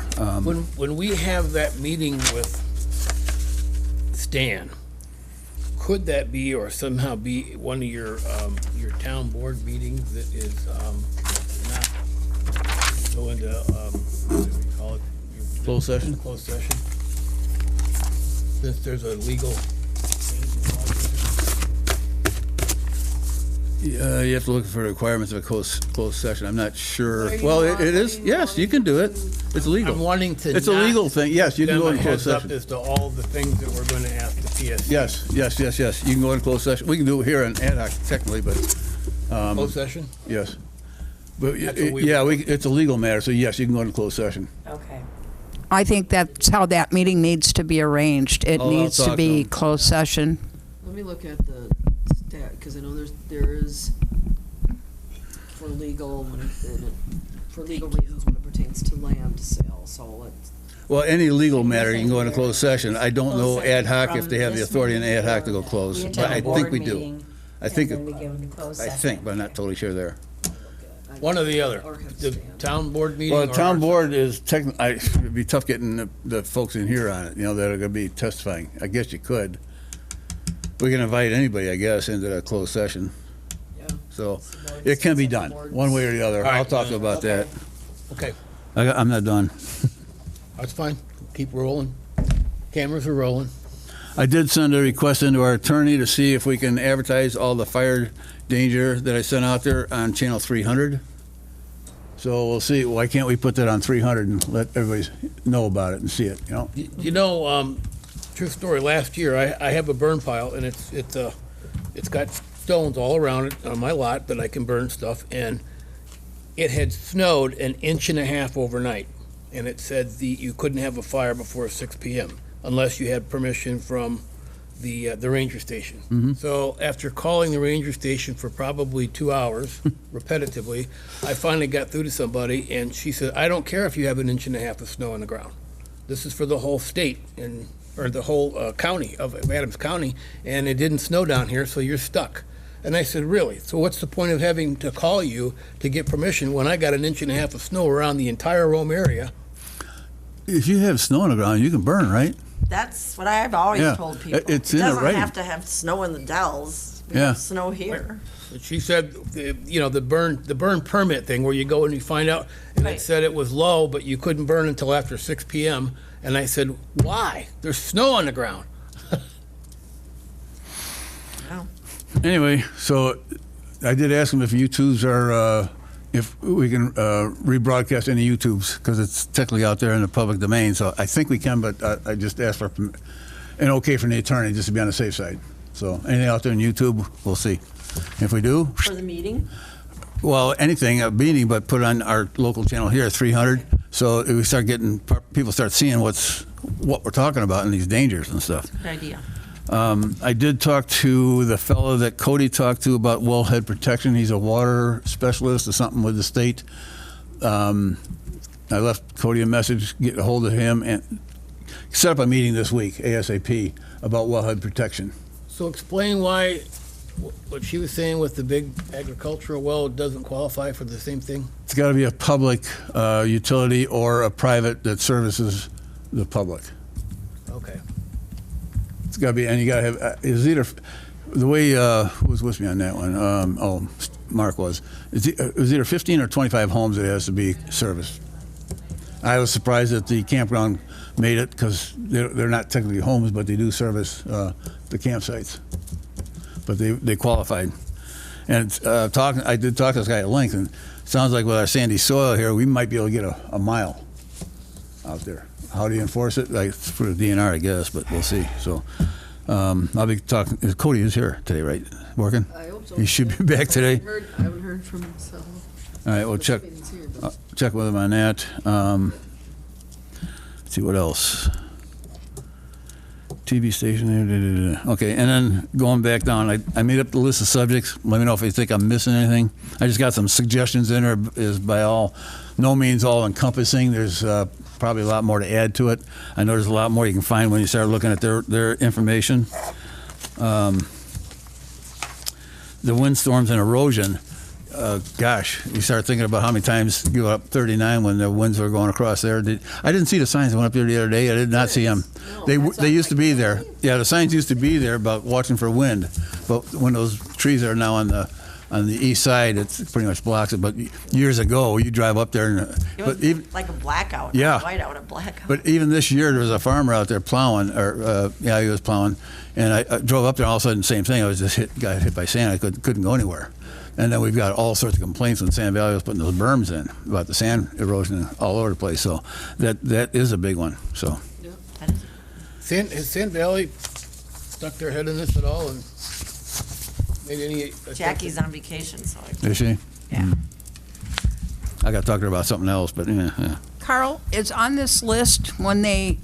S3: When we have that meeting with Stan, could that be or somehow be one of your town board meetings that is not go into what do we call it?
S5: Closed session?
S3: Closed session. Since there's a legal.
S5: You have to look for the requirements of a closed session. I'm not sure. Well, it is. Yes, you can do it. It's legal.
S3: I'm wanting to.
S5: It's a legal thing. Yes, you can
S3: Give
S5: go
S3: them
S5: in
S3: a
S5: closed
S3: heads up
S5: session.
S3: as to all the things that we're going to ask the PSC.
S5: Yes. You can go in closed session. We can do it here in ad hoc technically, but
S3: Closed session?
S5: yes. But
S3: That's what we-
S5: it's a legal matter, so yes, you can go into closed session.
S2: Okay.
S9: I think that's how that meeting needs to be arranged. It
S5: I'll
S9: needs
S5: talk
S9: to
S5: to
S9: be
S5: him.
S9: closed session.
S4: Let me look at the stat, because I know there is for legal, for legal reasons when it pertains to land sale, so it's.
S5: Well, any legal matter, you can go into closed session. I don't know ad hoc if they have the authority in ad hoc to go closed,
S2: We
S5: but I
S2: attend a
S5: think
S2: board
S5: we do.
S2: meeting,
S5: I think,
S2: and then we go into closed
S5: I
S2: session.
S5: think, but I'm not totally sure there.
S3: One or the other.
S4: Or have
S3: The
S4: Stan.
S3: town board meeting?
S5: Well,
S3: or
S5: the town
S3: our-
S5: board is it'd be tough getting the folks in here on it, that are gonna be testifying. I guess you could. We can invite anybody, I guess, into that closed session.
S4: Yeah.
S5: So it can be done, one way or the other.
S3: All right.
S5: I'll talk about that.
S3: Okay,
S5: I'm not done.
S3: that's fine. Keep rolling. Cameras are rolling.
S5: I did send a request into our attorney to see if we can advertise all the fire danger that I sent out there on channel 300. So we'll see, why can't we put that on 300 and let everybody know about it and see it,
S3: True story, last year, I have a burn pile, and it's got stones all around it on my lot that I can burn stuff, and it had snowed 1.5 inches overnight, and it said you couldn't have a fire before 6 PM unless you had permission from the ranger station. So after calling the ranger station for probably 2 hours repetitively, I finally got through to somebody, and she said, I don't care if you have 1.5 inches of snow on the ground. This is for the whole state or the whole county of Adams County, and it didn't snow down here, so you're stuck. And I said, really? So what's the point of having to call you to get permission when I got 1.5 inches of snow around the entire Rome area?
S5: If you have snow on the ground, you can burn, right?
S6: That's what I've always
S5: Yeah,
S6: told people.
S5: it's
S6: It
S5: in it
S6: doesn't
S5: writing.
S6: have to have snow in the dells. We
S5: Yeah.
S6: have snow here.
S3: But she said, the burn permit thing where you go and you find out, and it
S6: Right.
S3: said it was low, but you couldn't burn until after 6 PM. And I said, why? There's snow on the ground.
S6: Wow.
S5: Anyway, so I did ask them if YouTubes are, if we can rebroadcast any YouTubes, because it's technically out there in the public domain, so I think we can, but I just asked for an okay from the attorney, just to be on the safe side. So anything out there on YouTube, we'll see. If we do,
S6: For the meeting?
S5: well, anything, a meeting, but put on our local channel here, 300, so if we start getting, people start seeing what we're talking about and these dangers and stuff.
S6: Good idea.
S5: I did talk to the fellow that Cody talked to about wellhead protection. He's a water specialist or something with the state. I left Cody a message, get a hold of him, and set up a meeting this week, ASAP, about wellhead protection.
S3: So explain why, what she was saying with the big agricultural well doesn't qualify for the same thing?
S5: It's got to be a public utility or a private that services the public.
S3: Okay.
S5: It's got to be, and you got to have, is either, the way, who was with me on that one? Mark was. It was either 15 or 25 homes that has to be serviced. I was surprised that the campground made it because they're not technically homes, but they do service the campsites. But they qualified. And I did talk to this guy at length, and it sounds like with our sandy soil here, we might be able to get a mile out there. How do you enforce it? Like for the DNR, I guess, but we'll see. So I'll be talking. Cody is here today, right? Working?
S4: I hope so.
S5: He should be back today.
S4: I haven't heard from him, so.
S5: All right, we'll check check with him on that. Let's see what else. TV station. Okay, and then going back down, I made up the list of subjects. Let me know if you think I'm missing anything. I just got some suggestions in there. Is by no means all encompassing. There's probably a lot more to add to it. I know there's a lot more you can find when you start looking at their information. The windstorms and erosion. Gosh, you start thinking about how many times you go up 39 when the winds were going across there. I didn't see the signs. I went up there the other day. I did not see them. They used to be there. Yeah, the signs used to be there about watching for wind. But when those trees are now on the east side, it pretty much blocks it. But years ago, you drive up there, and
S6: It was like a blackout.
S5: Yeah.
S6: A whiteout, a blackout.
S5: but even this year, there was a farmer out there plowing, he was plowing, and I drove up there, and all of a sudden, same thing. I was just got hit by sand. I couldn't go anywhere. And then we've got all sorts of complaints when Sand Valley was putting those berms in about the sand erosion all over the place. So that is a big one. So
S3: Has Sand Valley stuck their head in this at all and made any attempt?
S6: Jackie's on vacation, so
S5: is she?
S6: yeah.
S5: I got to talk to her about something else, but yeah.
S9: Carl, is on this list when they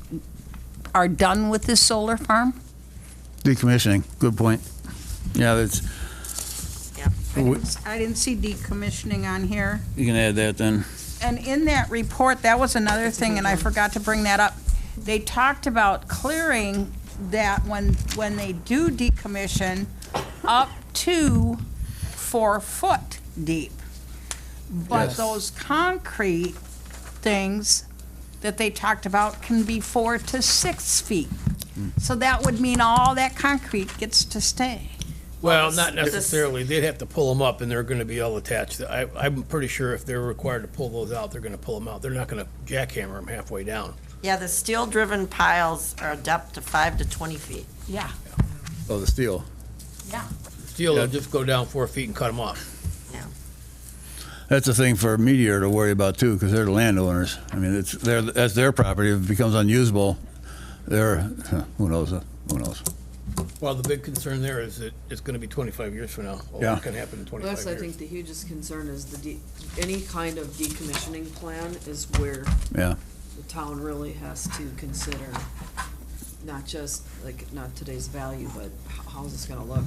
S9: are done with this solar farm?
S5: Decommissioning. Good point. Yeah, that's.
S9: I didn't see decommissioning on here.
S5: You can add that then.
S9: And in that report, that was another thing, and I forgot to bring that up. They talked about clearing that when they do decommission, up to 4 foot deep. But
S3: Yes.
S9: those concrete things that they talked about can be 4 to 6 feet. So that would mean all that concrete gets to stay.
S3: Well, not necessarily. They'd have to pull them up, and they're going to be all attached. I'm pretty sure if they're required to pull those out, they're going to pull them out. They're not going to jackhammer them halfway down.
S6: Yeah, the steel-driven piles are a depth of 5 to 20 feet.
S9: Yeah,
S5: Oh, the steel.
S9: yeah.
S3: Steel, they'll just go down 4 feet and cut them off.
S5: That's a thing for Meteor to worry about too, because they're the landowners. I mean, that's their property. If it becomes unusable, who knows? Who knows?
S3: Well, the big concern there is that it's going to be 25 years from now.
S5: Yeah.
S3: What can happen in 25
S4: Plus, I
S3: years?
S4: think the hugest concern is any kind of decommissioning plan is where
S5: Yeah.
S4: the town really has to consider, not just, not today's value, but how's this gonna look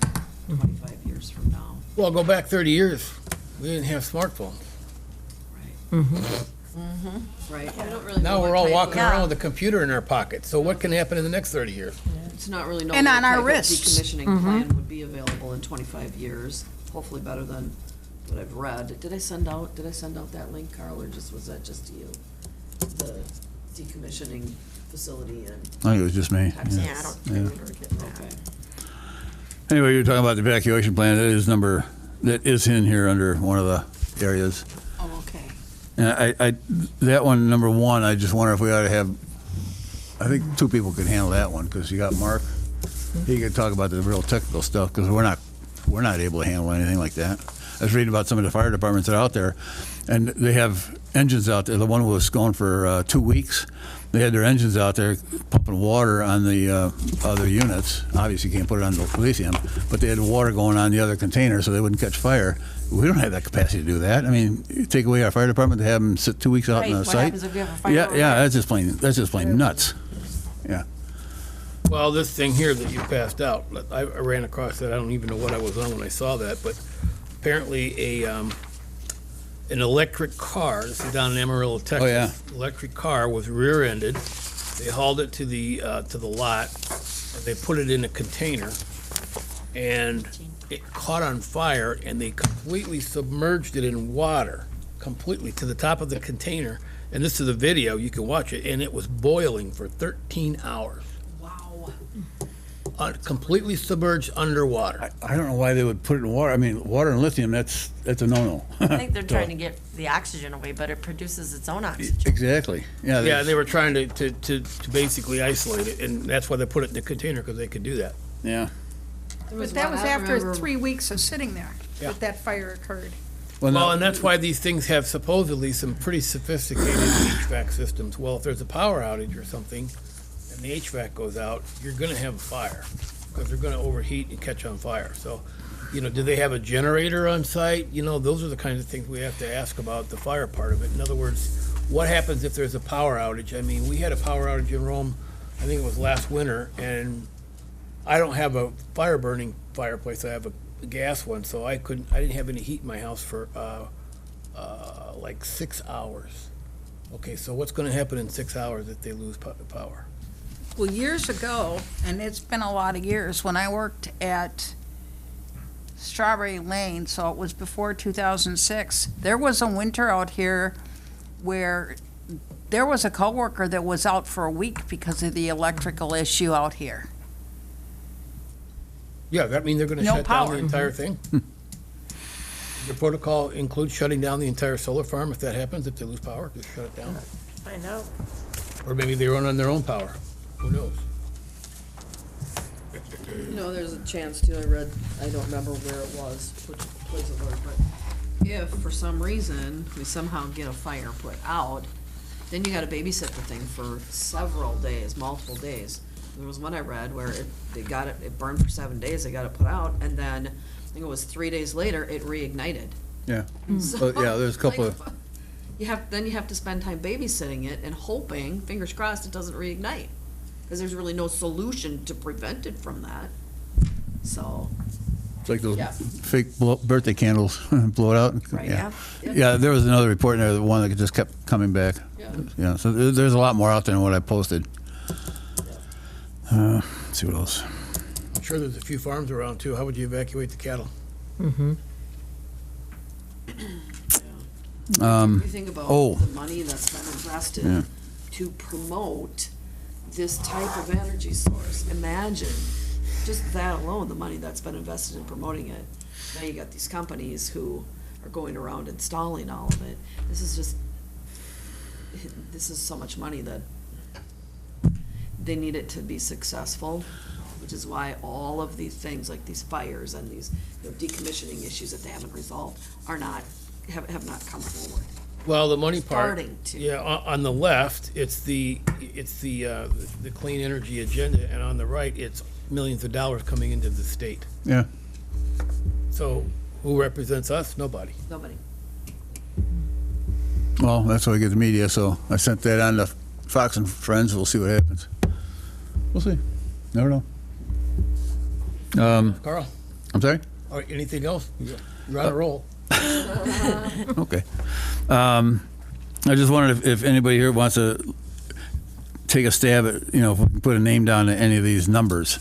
S4: 25 years from now,
S3: Well, go back 30 years. We didn't have smartphones.
S4: right? Right? I don't really know
S3: Now
S4: what
S3: we're all
S4: type
S3: walking
S4: of-
S3: around with a computer in our pocket. So what can happen in the next 30 years?
S4: To not really know
S9: And
S4: what
S9: on our
S4: type of
S9: wrists.
S4: decommissioning plan would be available in 25 years, hopefully better than what I've read. Did I send out that link, Carl, or was that just to you? The decommissioning facility and
S5: I think it was just me.
S4: Texas?
S6: Yeah, I don't remember getting that.
S4: Okay.
S5: Anyway, you're talking about the evacuation plan. That is in here under one of the areas.
S9: Oh, okay.
S5: And that one, number one, I just wonder if we ought to have, I think 2 people could handle that one, because you got Mark. He could talk about the real technical stuff, because we're not able to handle anything like that. I was reading about some of the fire departments that are out there, and they have engines out there. The one was going for 2 weeks. They had their engines out there pumping water on the other units. Obviously, you can't put it on the lithium, but they had water going on the other container so they wouldn't catch fire. We don't have that capacity to do that. I mean, you take away our fire department to have them sit 2 weeks out
S6: Right,
S5: on the
S6: what
S5: site.
S6: happens if you have a fire
S5: Yeah,
S6: over
S5: yeah,
S6: there?
S5: that's just plain nuts. Yeah.
S3: Well, this thing here that you passed out, I ran across that. I don't even know what I was on when I saw that, but apparently an electric car, this is down in Amarillo, Texas.
S5: Oh, yeah.
S3: Electric car was rear-ended. They hauled it to the lot, and they put it in a container, and it caught on fire, and they completely submerged it in water, completely to the top of the container. And this is a video, you can watch it, and it was boiling for 13 hours.
S4: Wow.
S3: Completely submerged underwater.
S5: I don't know why they would put it in water. I mean, water and lithium, that's a no-no.
S6: I think they're trying to get the oxygen away, but it produces its own oxygen.
S5: Exactly. Yeah.
S3: Yeah, they were trying to basically isolate it, and that's why they put it in the container, because they could do that.
S5: Yeah.
S9: But that was after 3 weeks of sitting there,
S3: Yeah.
S9: that fire occurred.
S3: Well, and that's why these things have supposedly some pretty sophisticated HVAC systems. Well, if there's a power outage or something, and the HVAC goes out, you're gonna have a fire, because they're gonna overheat and catch on fire. So, do they have a generator on site? Those are the kinds of things we have to ask about the fire part of it. In other words, what happens if there's a power outage? I mean, we had a power outage in Rome, I think it was last winter, and I don't have a fire-burning fireplace, I have a gas one, so I didn't have any heat in my house for like 6 hours. Okay, so what's gonna happen in 6 hours if they lose power?
S9: Well, years ago, and it's been a lot of years, when I worked at Strawberry Lane, so it was before 2006, there was a winter out here where there was a coworker that was out for a week because of the electrical issue out here.
S3: Yeah, that mean they're gonna
S9: No
S3: shut down
S9: power.
S3: the entire thing? The protocol includes shutting down the entire solar farm if that happens, if they lose power, just shut it down?
S2: Find out.
S3: Or maybe they run on their own power, who knows?
S4: There's a chance too, I don't remember where it was, which place it was, but if for some reason we somehow get a fire put out, then you gotta babysit the thing for several days, multiple days. There was one I read where it burned for 7 days, they got it put out, and then, I think it was 3 days later, it reignited.
S5: Yeah.
S4: So,
S5: Yeah, there's a couple of,
S4: you have to spend time babysitting it and hoping, fingers crossed, it doesn't reignite. Because there's really no solution to prevent it from that. So,
S5: it's like those
S4: Yeah.
S5: fake birthday candles, blow it out.
S4: right,
S5: Yeah.
S4: yeah.
S5: Yeah, there was another report in there, the one that just kept coming back.
S4: Yeah.
S5: Yeah, so there's a lot more out there than what I posted. Let's see what else.
S3: I'm sure there's a few farms around too, how would you evacuate the cattle?
S4: You think about
S5: oh.
S4: the money that's been invested
S5: Yeah.
S4: to promote this type of energy source. Imagine, just that alone, the money that's been invested in promoting it. Now you got these companies who are going around installing all of it. This is so much money that they need it to be successful, which is why all of these things, like these fires and these decommissioning issues that they haven't resolved, have not come forward.
S3: Well, the money part.
S4: Starting to.
S3: Yeah, on the left, it's the clean energy agenda, and on the right, it's millions of dollars coming into the state.
S5: Yeah.
S3: So who represents us? Nobody.
S4: Nobody.
S5: Well, that's why we get the media, so I sent that on to Fox and Friends. We'll see what happens. We'll see. Never know.
S3: Carl,
S5: I'm sorry?
S3: or anything else? You're on a roll.
S5: Okay. I just wondered if anybody here wants to take a stab at, if we can put a name down to any of these numbers.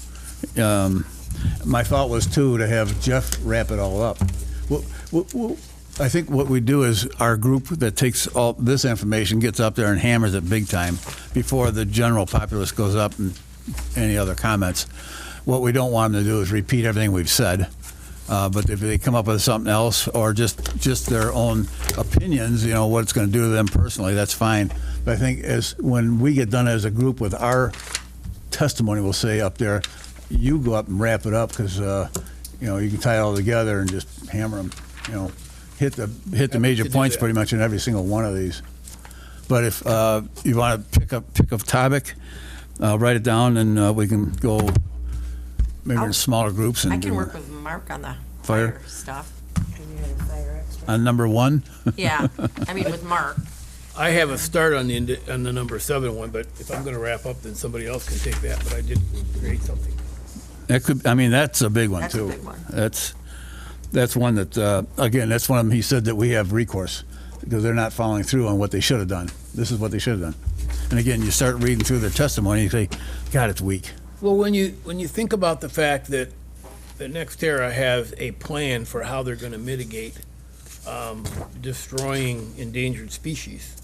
S5: My thought was, too, to have Jeff wrap it all up. I think what we do is our group that takes all this information gets up there and hammers it big time before the general populace goes up and any other comments. What we don't want them to do is repeat everything we've said. But if they come up with something else or just their own opinions, what it's going to do to them personally, that's fine. But I think when we get done as a group with our testimony, we'll say up there, you go up and wrap it up because you can tie it all together and just hammer them. Hit the major
S3: to do
S5: points
S3: that.
S5: pretty much in every single one of these. But if you want to pick a topic, write it down and we can go maybe in smaller groups and
S6: I can
S5: do
S6: work with Mark on the
S5: Fire?
S6: fire stuff.
S5: on number one.
S6: Yeah, I mean with Mark.
S3: I have a start on the number 7 one, but if I'm gonna wrap up, then somebody else can take that, but I did create something.
S5: That's a big one
S6: That's a
S5: too.
S6: big one.
S5: That's one that again, that's one of them. He said that we have recourse. because they're not following through on what they should have done. This is what they should have done. And again, you start reading through their testimony, you say, God, it's weak.
S3: Well, when you think about the fact that NextEra has a plan for how they're going to mitigate destroying endangered species,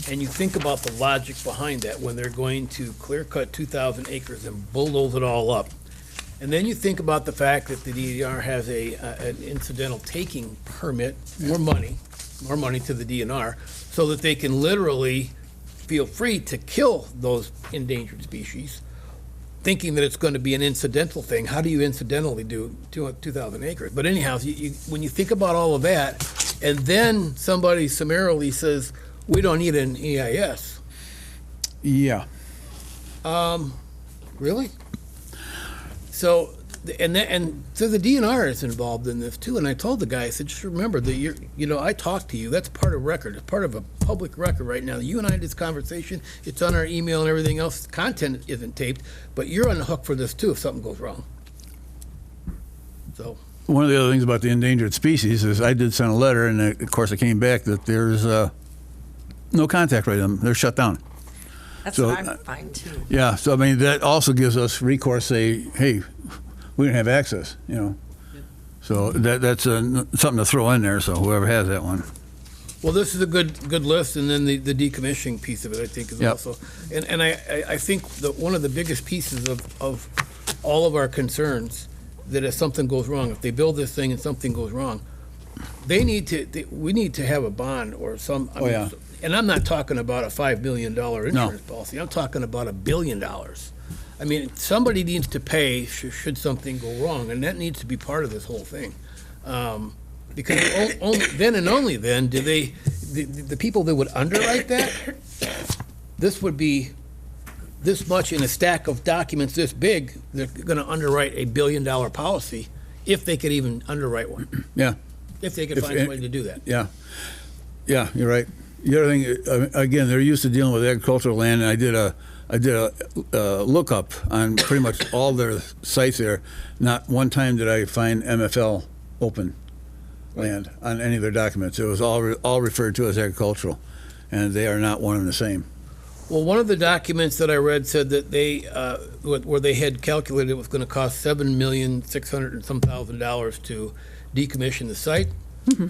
S3: and you think about the logic behind that when they're going to clear cut 2,000 acres and bulldoze it all up, and then you think about the fact that the DNR has an incidental taking permit, more money to the DNR, so that they can literally feel free to kill those endangered species, thinking that it's going to be an incidental thing. How do you incidentally do 2,000 acres? But anyhow, when you think about all of that, and then somebody summarily says, we don't need an EIS.
S5: Yeah.
S3: Really? So, and so the DNR is involved in this too. And I told the guy, I said, just remember that I talked to you. That's part of record. It's part of a public record right now. You and I had this conversation. It's on our email and everything else. The content isn't taped, but you're on the hook for this too if something goes wrong. So.
S5: One of the other things about the endangered species is I did send a letter, and of course it came back that there's no contact right with them. They're shut down.
S6: That's
S5: So,
S6: what I find too.
S5: Yeah, so I mean, that also gives us recourse, say, hey, we don't have access, So that's something to throw in there, so whoever has that one.
S3: Well, this is a good list, and then the decommissioning piece of it, I think, is
S5: Yep.
S3: also. And I think that one of the biggest pieces of all of our concerns, that if something goes wrong, if they build this thing and something goes wrong, we need to have a bond or some. I mean,
S5: yeah.
S3: And I'm not talking about a $5 million insurance policy. I'm talking about $1 billion. I mean, somebody needs to pay should something go wrong, and that needs to be part of this whole thing. Because then and only then do the people that would underwrite that, this would be this much in a stack of documents this big, they're going to underwrite a $1 billion policy if they could even underwrite one.
S5: Yeah.
S3: If they could find a way to do that.
S5: Yeah. Yeah, you're right. The other thing, again, they're used to dealing with agricultural land, and I did a lookup on pretty much all their sites there. Not one time did I find MFL open land on any of their documents. It was all referred to as agricultural, and they are not one and the same.
S3: Well, one of the documents that I read said that they, where they had calculated it was going to cost $7,600,000 and some dollars to decommission the site,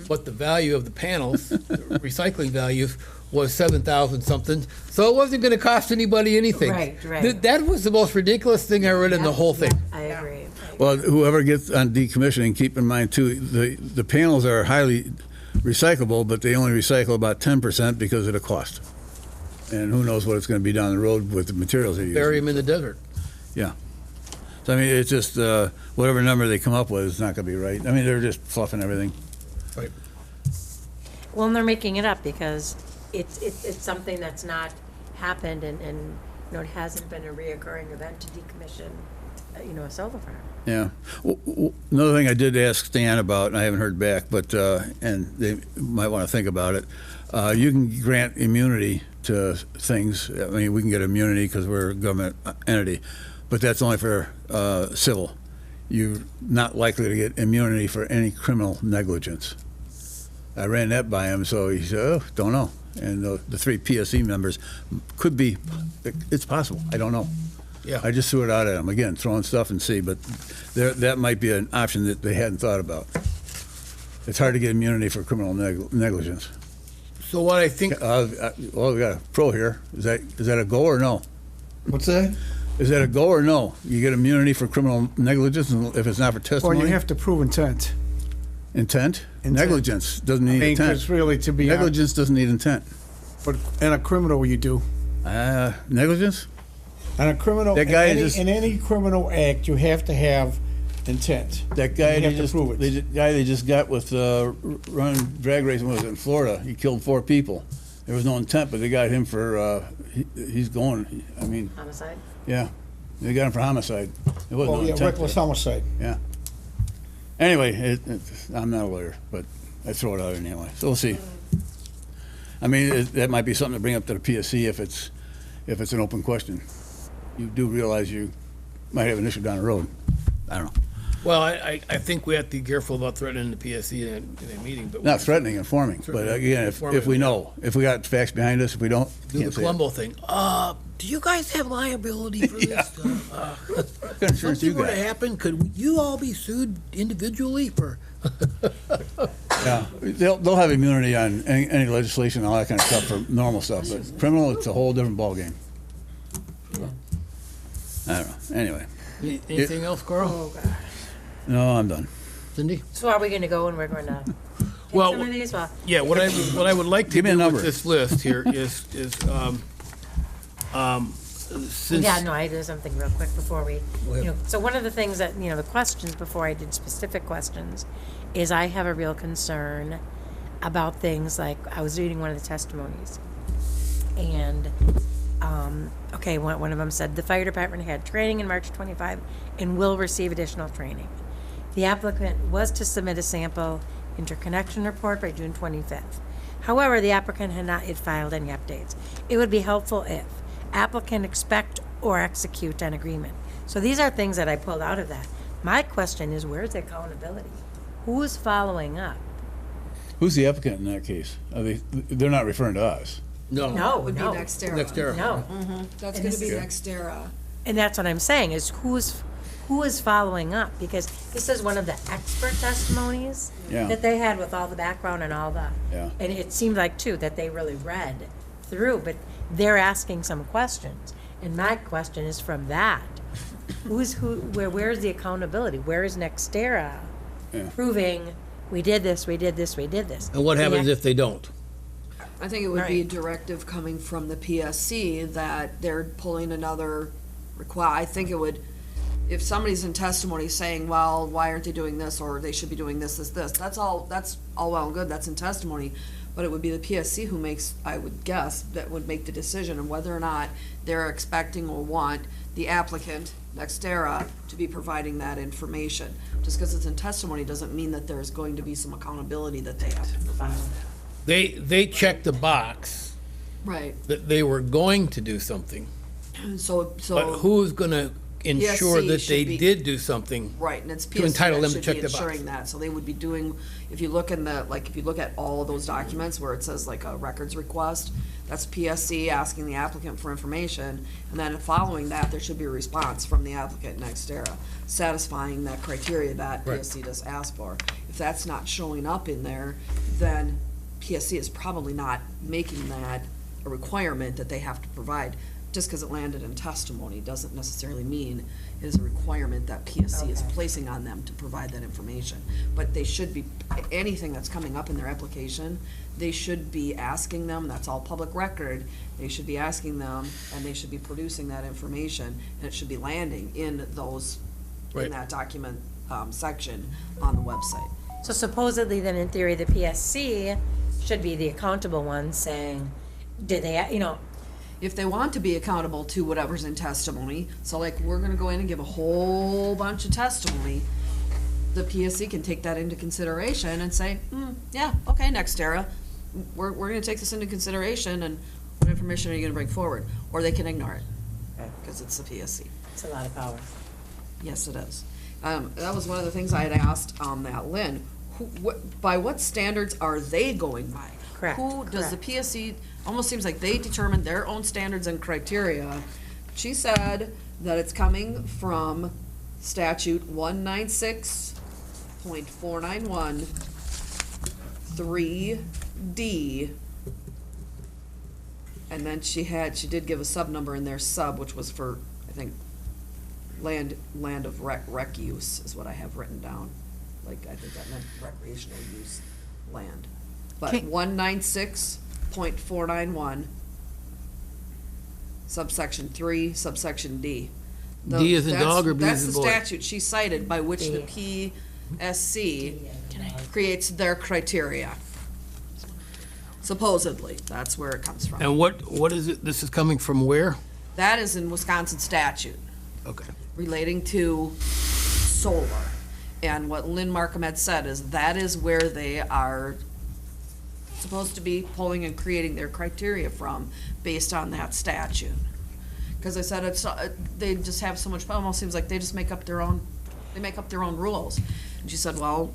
S3: but the value of the panels, the recycling value, was 7,000 something. So it wasn't going to cost anybody anything.
S2: Right.
S3: That was the most ridiculous thing I read in the whole thing.
S2: I agree.
S5: Well, whoever gets on decommissioning, keep in mind too, the panels are highly recyclable, but they only recycle about 10% because of the cost. And who knows what it's going to be down the road with the materials they're using.
S3: Bury them in the desert.
S5: Yeah. So, I mean, it's just whatever number they come up with is not going to be right. I mean, they're just fluffing everything.
S3: Right.
S2: Well, and they're making it up because it's something that's not happened and it hasn't been a reoccurring event to decommission, a solar farm.
S5: Yeah. Another thing I did ask Stan about, and I haven't heard back, but and they might want to think about it. You can grant immunity to things. I mean, we can get immunity because we're a government entity, but that's only for civil. You're not likely to get immunity for any criminal negligence. I ran that by him, so he said, "Oh, don't know." And the 3 PSC members could be. It's possible. I don't know.
S3: Yeah.
S5: I just threw it out at him again, throwing stuff and see, but that might be an option that they hadn't thought about. It's hard to get immunity for criminal negligence.
S3: So what I think,
S5: Well, we got a pro here. Is that a go or no?
S1: What's that?
S5: Is that a go or no? You get immunity for criminal negligence if it's not for
S1: Well,
S5: testimony?
S1: you have to prove intent.
S5: Intent?
S1: Intent.
S5: Negligence doesn't need
S1: I mean,
S5: intent.
S1: 'cause really to be
S5: Negligence doesn't need intent.
S1: but in a criminal you do.
S5: Negligence?
S1: On a criminal,
S5: That guy
S1: in, any,
S5: just-
S1: in any criminal act, you have to have intent.
S5: That guy
S1: You
S5: they
S1: have to
S5: just
S1: prove it.
S5: guy they just got with running drag racing was in Florida. He killed 4 people. There was no intent, but they got him for he's going. I mean,
S2: Homicide?
S5: yeah, they got him for homicide. It wasn't
S1: Well,
S5: no
S1: yeah,
S5: intent.
S1: reckless homicide.
S5: Yeah. Anyway, I'm not a lawyer, but I throw it out anyway. So we'll see. I mean, that might be something to bring up to the PSC if it's an open question. You do realize you might have an issue down the road. I don't know.
S3: Well, I think we have to be careful about threatening the PSC in a meeting, but.
S5: Not threatening, informing, but
S3: Threatening,
S5: again, if we
S3: informative,
S5: know, if we got facts behind us, if we don't,
S3: Do the
S5: can't say it.
S3: Columbo thing. Do you guys have liability for this?
S5: What insurance you
S3: Something were to
S5: got?
S3: happen, could you all be sued individually for?
S5: Yeah, they'll have immunity on any legislation, all that kind of stuff for normal stuff, but criminal, it's a whole different ballgame. I don't know, anyway.
S3: Anything else, Carl?
S5: No, I'm done.
S3: Cindy?
S2: So are we gonna go and we're gonna take
S3: Well,
S2: some of these? Well,
S3: Yeah, what I would like to
S5: Give me a
S3: do
S5: number.
S3: with this list here is, since.
S2: yeah, no, I do something real quick before we, so one of the things that, the questions before I did specific questions is I have a real concern about things like, I was reading one of the testimonies. And, okay, one of them said, the fire department had training in March 25 and will receive additional training. The applicant was to submit a sample interconnection report by June 25th. However, the applicant had not yet filed any updates. It would be helpful if applicant expect or execute an agreement. So these are things that I pulled out of that. My question is, where's the accountability? Who's following up?
S5: Who's the applicant in that case? They're not referring to us.
S2: No,
S4: Would be
S2: no,
S4: Nextera.
S3: Nextera.
S2: no.
S4: That's
S2: And
S4: gonna
S2: this
S4: be
S2: is-
S4: Nextera.
S2: And that's what I'm saying, is who is following up? Because this is one of the expert testimonies
S5: Yeah.
S2: that they had with all the background and all the,
S5: Yeah.
S2: and it seemed like, too, that they really read through, but they're asking some questions. And my question is from that, where's the accountability? Where is Nextera
S5: Yeah.
S2: proving, we did this, we did this, we did this?
S3: And what happens
S2: The
S3: if they don't?
S4: I think it would be a
S2: Right.
S4: directive coming from the PSC that they're pulling another I think it would, if somebody's in testimony saying, well, why aren't they doing this, or they should be doing this, that's all well and good, that's in testimony. But it would be the PSC who makes, I would guess, that would make the decision on whether or not they're expecting or want the applicant, Nextera, to be providing that information. Just because it's in testimony doesn't mean that there's going to be some accountability that they have to provide.
S3: They checked the box
S4: Right,
S3: that they were going to do something,
S4: so.
S3: but who's gonna ensure
S4: PSC
S3: that
S4: should
S3: they
S4: be-
S3: did do something?
S4: Right, and it's
S3: To
S4: PSC
S3: entitle
S4: that
S3: them to
S4: should be
S3: check the box.
S4: ensuring that, so they would be doing, if you look if you look at all of those documents where it says like a records request, that's PSC asking the applicant for information, and then following that, there should be a response from the applicant Nextera, satisfying that criteria that
S3: Right.
S4: PSC just asked for. If that's not showing up in there, then PSC is probably not making that a requirement that they have to provide. Just because it landed in testimony doesn't necessarily mean it is a requirement that PSC is
S2: Okay.
S4: placing on them to provide that information. But they should be, anything that's coming up in their application, they should be asking them, that's all public record, they should be asking them, and they should be producing that information, and it should be landing in those,
S3: Right.
S4: in that document, section on the website.
S2: So supposedly then, in theory, the PSC should be the accountable one saying, did they,
S4: If they want to be accountable to whatever's in testimony, so like, we're gonna go in and give a whole bunch of testimony, the PSC can take that into consideration and say, yeah, okay, Nextera, we're gonna take this into consideration, and what information are you gonna bring forward? Or they can ignore it, because it's the PSC.
S2: it's a lot of power.
S4: Yes, it is. That was one of the things I had asked, that Lynn, by what standards are they going by?
S2: Correct,
S4: Who, does the
S2: correct.
S4: PSC, almost seems like they determine their own standards and criteria. She said that it's coming from statute 196.491 3D. And then she did give a sub number in there, which was for, I think, land of rec use is what I have written down. Like, I think that meant recreational use land. But
S9: Okay.
S4: 196.491, subsection 3, subsection D.
S3: D as in dog or B as in boy?
S4: That's the statute she cited by which the PSC creates their criteria. Supposedly, that's where it comes from.
S3: And what is it, this is coming from where?
S4: That is in Wisconsin statute
S3: Okay.
S4: relating to solar. And what Lynn Markham had said is that is where they are supposed to be pulling and creating their criteria from, based on that statute. Because I said, they just have so much, almost seems like they just make up their own They make up their own rules. And she said, well,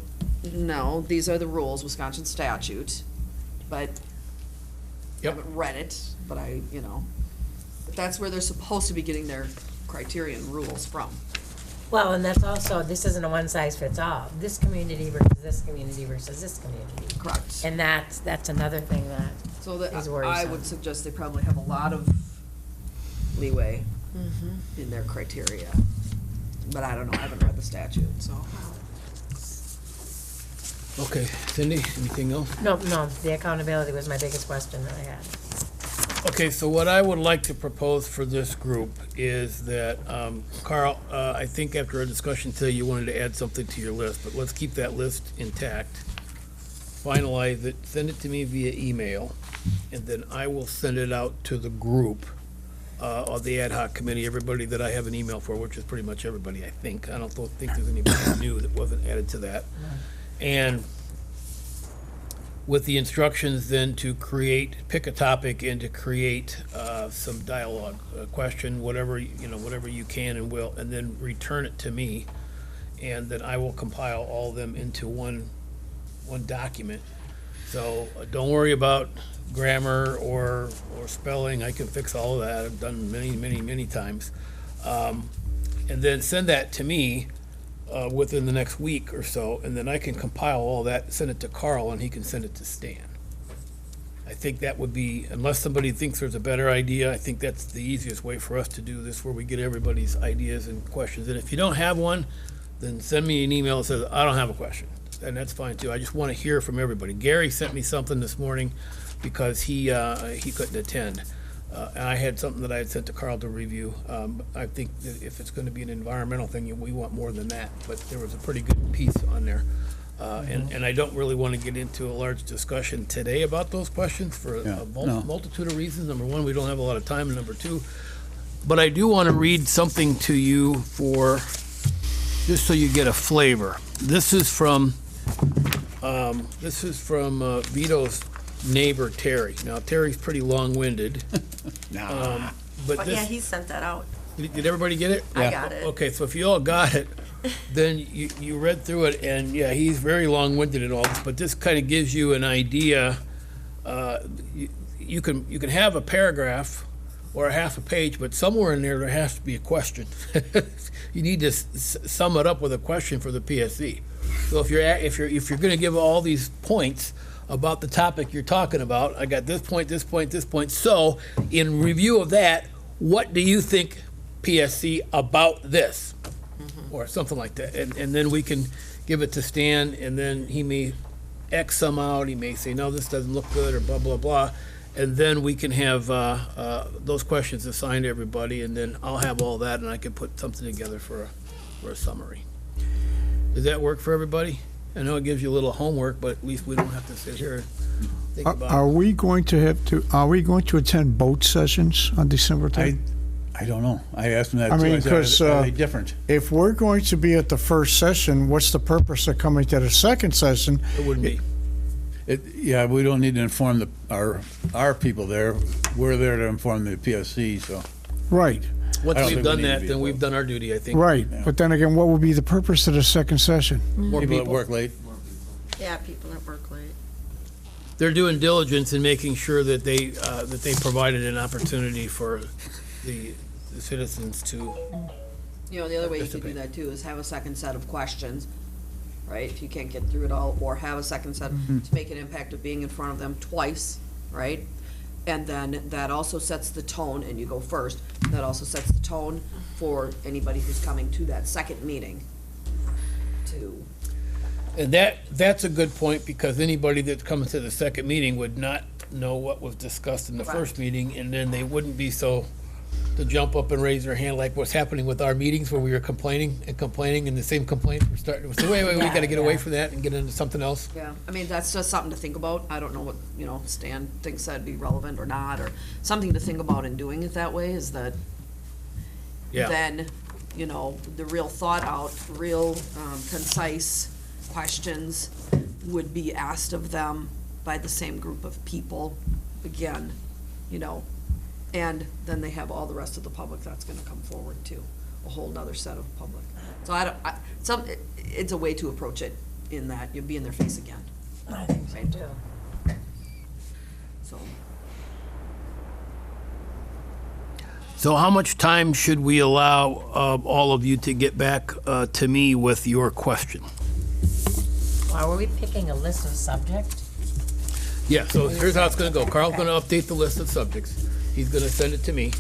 S4: no, these are the rules, Wisconsin statute, but I
S3: Yep.
S4: haven't read it, but but that's where they're supposed to be getting their criteria and rules from.
S2: Well, and that's also, this isn't a one-size-fits-all. This community versus this community versus this community.
S4: Correct.
S2: And that's another thing that
S4: So that,
S2: is
S4: I
S2: worrisome.
S4: would suggest they probably have a lot of leeway in their criteria. But I don't know, I haven't read the statute, so.
S3: Okay, Cindy, anything else?
S2: No, the accountability was my biggest question that I had.
S3: Okay, so what I would like to propose for this group is that, Carl, I think after a discussion today, you wanted to add something to your list, but let's keep that list intact. Finalize it, send it to me via email, and then I will send it out to the group of the ad hoc committee, everybody that I have an email for, which is pretty much everybody, I think. I don't think there's anybody new that wasn't added to that. And with the instructions then to pick a topic and to create some dialogue, a question, whatever you can and will, and then return it to me. And then I will compile all of them into one document. So don't worry about grammar or spelling. I can fix all of that. I've done many times. And then send that to me within the next week or so, and then I can compile all that, send it to Carl, and he can send it to Stan. I think that would be, unless somebody thinks there's a better idea, I think that's the easiest way for us to do this, where we get everybody's ideas and questions. And if you don't have one, then send me an email that says, I don't have a question, and that's fine too. I just want to hear from everybody. Gary sent me something this morning because he couldn't attend. And I had something that I had sent to Carl to review. I think that if it's going to be an environmental thing, we want more than that, but there was a pretty good piece on there. And I don't really want to get into a large discussion today about those questions for a multitude of reasons. Number one, we don't have a lot of time, and number two, but I do want to read something to you just so you get a flavor. This is from Vito's neighbor, Terry. Now, Terry's pretty long-winded. But
S6: But
S3: this,
S6: yeah, he sent that out.
S3: did everybody get it?
S6: I got it.
S3: Okay, so if you all got it, then you read through it, and yeah, he's very long-winded and all this, but this kind of gives you an idea. You can have a paragraph or a half a page, but somewhere in there has to be a question. You need to sum it up with a question for the PSC. So if you're going to give all these points about the topic you're talking about, I got this point, this point, this point. So in review of that, what do you think, PSC, about this? Or something like that. And then we can give it to Stan, and then he may X some out. He may say, no, this doesn't look good, or blah, blah, blah. And then we can have those questions assigned to everybody, and then I'll have all that, and I can put something together for a summary. Does that work for everybody? I know it gives you a little homework, but at least we don't have to sit here and think about
S1: Are
S3: it.
S1: we going to attend both sessions on December 10th?
S5: I don't know. I asked him that
S1: I
S5: too.
S1: mean,
S5: said,
S1: 'cause,
S5: are they different?
S1: If we're going to be at the first session, what's the purpose of coming to the second session?
S3: It wouldn't be.
S5: Yeah, we don't need to inform our people there. We're there to inform the PSC, so.
S1: Right,
S3: Once
S5: I don't
S3: we've
S5: think we
S3: done
S5: need to
S3: that,
S5: be
S3: then we've
S5: involved.
S3: done our duty, I think.
S1: right. But then again, what would be the purpose of the second session?
S3: More
S5: People that
S3: people.
S5: work late.
S6: Yeah, people that work late.
S3: They're doing diligence in making sure that they provided an opportunity for the citizens to.
S4: The other way you could do that too is have a second set of questions, right? If you can't get through it all, or have a second set to make an impact of being in front of them twice, right? And then that also sets the tone, and you go first, that also sets the tone for anybody who's coming to that second meeting to.
S3: And that's a good point, because anybody that's coming to the second meeting would not know what was discussed in the
S4: Correct.
S3: first meeting, and then they wouldn't be so to jump up and raise their hand like what's happening with our meetings where we were complaining, and the same complaint we're starting with. Wait, we gotta get away from that and get into something else.
S4: Yeah, I mean, that's just something to think about. I don't know what, Stan thinks that'd be relevant or not, or something to think about in doing it that way, is that
S3: Yeah.
S4: then, the real thought out, real concise questions would be asked of them by the same group of people again, and then they have all the rest of the public that's gonna come forward too. a whole nother set of public. So it's a way to approach it in that you'll be in their face again.
S2: I think so
S4: Right.
S2: too.
S4: So,
S3: So how much time should we allow all of you to get back to me with your question?
S2: Are we picking a list of subject?
S3: Yeah, so here's how it's gonna go. Carl's gonna update the list of subjects. He's gonna send it to me.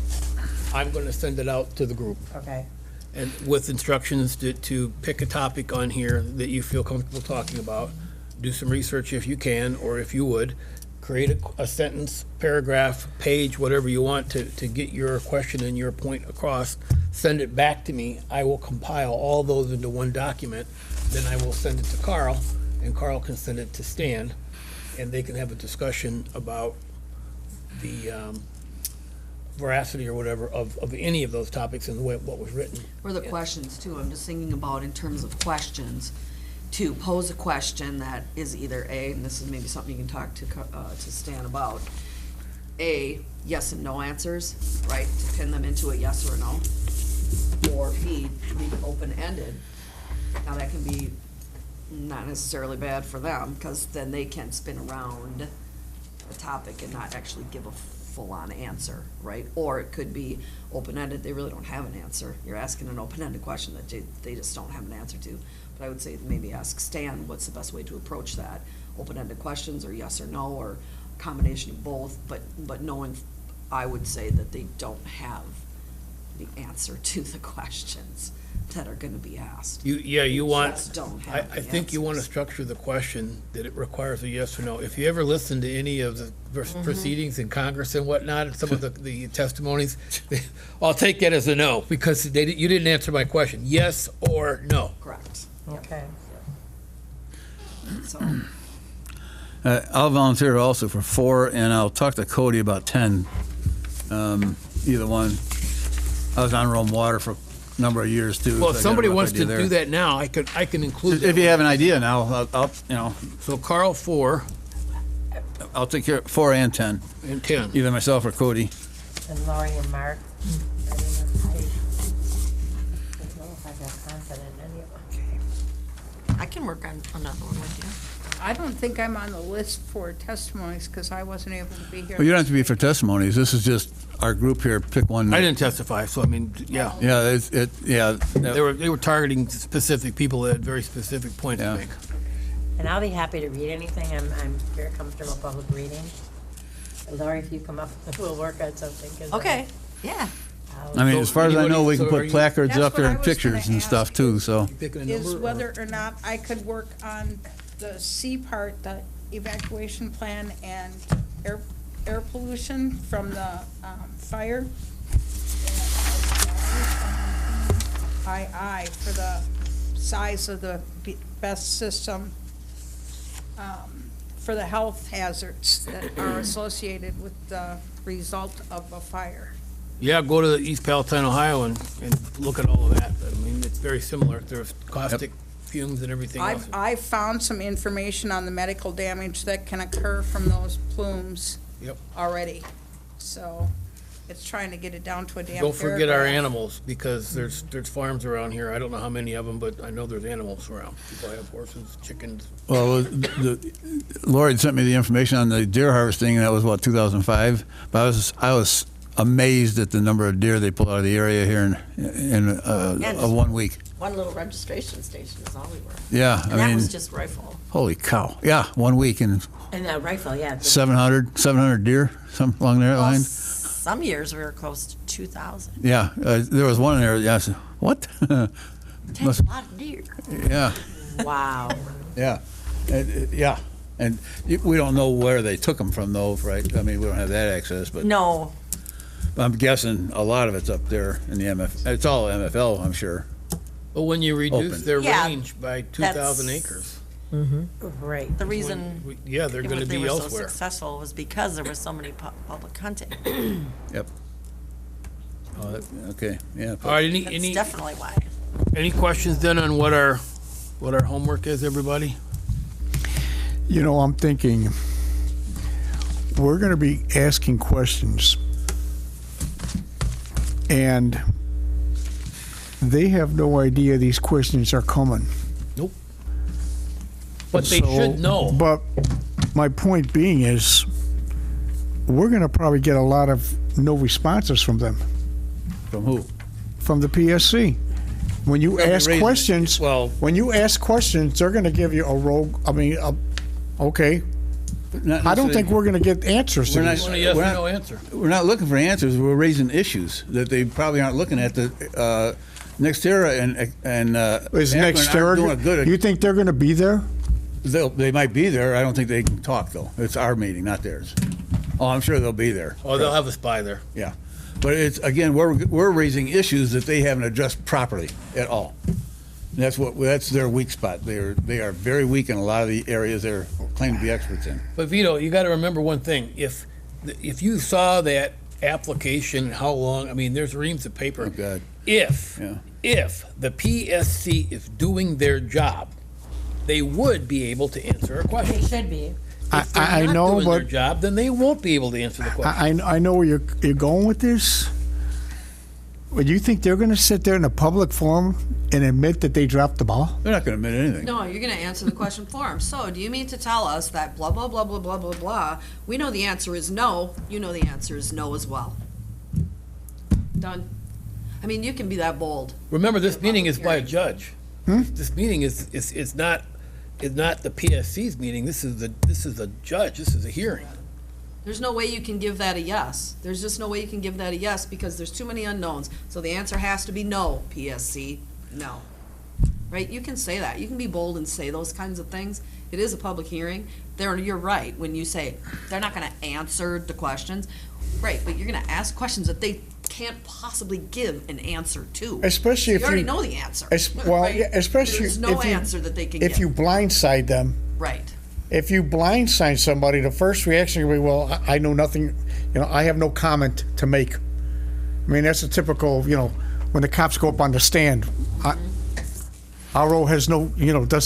S3: I'm gonna send it out to the group.
S2: Okay.
S3: And with instructions to pick a topic on here that you feel comfortable talking about. Do some research if you can, or if you would. Create a sentence, paragraph, page, whatever you want to get your question and your point across. Send it back to me. I will compile all those into one document. Then I will send it to Carl, and Carl can send it to Stan, and they can have a discussion about the veracity or whatever of any of those topics and the way what was written.
S4: or the questions too, I'm just thinking about in terms of questions, to pose a question that is either A, and this is maybe something you can talk to Stan about, A, yes and no answers, right, to pin them into a yes or a no, or B, leave it open-ended. Now, that can be not necessarily bad for them, because then they can spin around the topic and not actually give a full-on answer, right? Or it could be open-ended, they really don't have an answer. You're asking an open-ended question that they just don't have an answer to. But I would say maybe ask Stan, what's the best way to approach that? Open-ended questions, or yes or no, or a combination of both, but knowing, I would say that they don't have the answer to the questions that are gonna be asked.
S3: You want,
S4: Just don't
S3: I
S4: have the
S3: think you want to
S4: answers.
S3: structure the question that it requires a yes or no. If you ever listen to any of the proceedings in Congress and whatnot, and some of the testimonies, I'll take that as a no, because you didn't answer my question. Yes or no?
S4: Correct.
S2: Okay.
S4: So,
S5: I'll volunteer also for 4, and I'll talk to Cody about 10. Either one. I was on Rome Water for a number of years too.
S3: Well,
S5: so
S3: if
S5: I got a
S3: somebody
S5: rough
S3: wants to
S5: idea there.
S3: do that now, I can include
S5: If
S3: that.
S5: you have an idea now, I'll
S3: So Carl 4
S5: I'll take care of 4 and 10,
S3: and 10.
S5: either myself or Cody.
S2: And Lori and Mark. I don't know if I got confident in any of them.
S6: I can work on another one with you.
S9: I don't think I'm on the list for testimonies because I wasn't able to be here.
S5: Well, you don't have to be for testimonies. This is just our group here. Pick one.
S3: I didn't testify, so I mean, yeah.
S5: Yeah, yeah.
S3: They were targeting specific people that had very specific points to
S5: Yeah.
S3: make.
S2: And I'll be happy to read anything. I'm very comfortable public reading. Lori, if you come up, we'll work on something. 'cause
S6: Okay, yeah.
S5: I mean, as far as I know, we can
S3: So are
S5: put
S3: you-
S5: placards
S9: That's
S5: up there
S9: what I
S5: and
S9: was
S5: pictures
S9: gonna
S5: and
S9: ask
S5: stuff too, so.
S3: You picking a
S9: Is
S3: number, or-
S9: whether or not I could work on the C part, the evacuation plan and air pollution from the fire. II for the size of the best system for the health hazards that are associated with the result of a fire.
S3: Yeah, go to East Palatine, Ohio, and look at all of that. I mean, it's very similar. There's caustic fumes and everything else.
S9: I've found some information on the medical damage that can occur from those plumes
S3: Yep.
S9: already. So it's trying to get it down to a damn
S3: Don't forget our
S9: paragraph.
S3: animals, because there's farms around here. I don't know how many of them, but I know there's animals around. People have horses, chickens.
S5: Well, Lori sent me the information on the deer harvesting, and that was, what, 2005? But I was amazed at the number of deer they pulled out of the area here in a 1 week.
S6: One little registration station is all we were.
S5: Yeah,
S6: And
S5: I
S6: that
S5: mean,
S6: was just rifle.
S5: holy cow. Yeah, 1 week and
S2: And a rifle, yeah.
S5: 700 deer, something along that
S6: Well,
S5: line.
S6: some years we were close to 2,000.
S5: Yeah, there was one in there. Yeah, I said, what?
S6: Takes a lot of deer.
S5: Yeah,
S2: Wow.
S5: yeah, yeah. And we don't know where they took them from, though, right? I mean, we don't have that access, but
S6: No,
S5: I'm guessing a lot of it's up there in the It's all MFL, I'm sure.
S3: But when you reduce
S5: Open.
S3: their
S6: Yeah,
S3: range by 2,000
S6: that's-
S3: acres,
S2: Right.
S6: the reason
S3: yeah, they're going to
S6: they
S3: be
S6: were so
S3: elsewhere.
S6: successful was because there was so many public hunting.
S5: Yep. Oh, okay, yeah.
S3: All right,
S6: That's
S3: any
S6: definitely why.
S3: any questions then on what our homework is, everybody?
S1: You know, I'm thinking, we're gonna be asking questions. And they have no idea these questions are coming.
S3: Nope. But they
S1: So-
S3: should know.
S1: But my point being is, we're going to probably get a lot of no responses from them,
S5: From who?
S1: from the PSC. When you
S3: They'll be
S1: ask
S3: raising-
S1: questions,
S3: well-
S1: when you ask questions, they're going to give you a rogue. I mean, okay.
S5: Not
S1: I don't think
S5: necessarily-
S1: we're going to get answers to
S5: We're not-
S1: these.
S3: Want a yes
S5: We're
S3: or
S5: not-
S3: no answer?
S5: We're not looking for answers. We're raising issues that they probably aren't looking at. The Nextera and
S1: Is
S5: Akron aren't doing a
S1: Nextera?
S5: good.
S1: You think they're going to be there?
S5: They might be there. I don't think they can talk though. It's our meeting, not theirs. Oh, I'm sure they'll be there.
S3: Oh, they'll have a spy there.
S5: Yeah, but it's again we're raising issues that they haven't addressed properly at all. That's their weak spot. They are very weak in a lot of the areas they're claiming to be experts in.
S3: But Vito, you got to remember one thing. If you saw that application, how long? I mean, there's reams of paper.
S5: Oh God.
S3: If the PSC is doing their job, they would be able to answer a
S2: They
S3: question.
S2: should be.
S3: If they're
S1: I
S3: not
S1: know,
S3: doing their
S1: but
S3: job, then they won't be able to answer the question.
S1: I know where you're going with this. But you think they're going to sit there in a public forum and admit that they dropped the ball?
S5: They're not going to admit anything.
S4: No, you're gonna answer the question for him. So, do you mean to tell us that blah, blah, blah, blah, blah, blah, blah, we know the answer is no, you know the answer is no as well? Done. I mean, you can be that bold.
S3: Remember, this
S4: Yeah,
S3: meeting is
S4: public
S3: by a
S4: hearing.
S3: judge. This meeting is not the PSC's meeting. This is a judge. This is a hearing.
S4: There's no way you can give that a yes. There's just no way you can give that a yes because there's too many unknowns. So the answer has to be no, PSC, no. Right? You can say that. You can be bold and say those kinds of things. It is a public hearing. You're right when you say they're not gonna answer the questions. Right, but you're gonna ask questions that they can't possibly give an answer to.
S1: Especially
S4: So
S1: if
S4: you already
S1: you-
S4: know the answer.
S1: Well,
S4: right?
S1: yeah, especially
S4: There's no
S1: if you-
S4: answer that they can
S1: If
S4: give.
S1: you blindside them,
S4: Right.
S1: if you blindside somebody, the first reaction will be, well, I know nothing, I have no comment to make. I mean, that's a typical, when the cops go up on the stand, our row has no,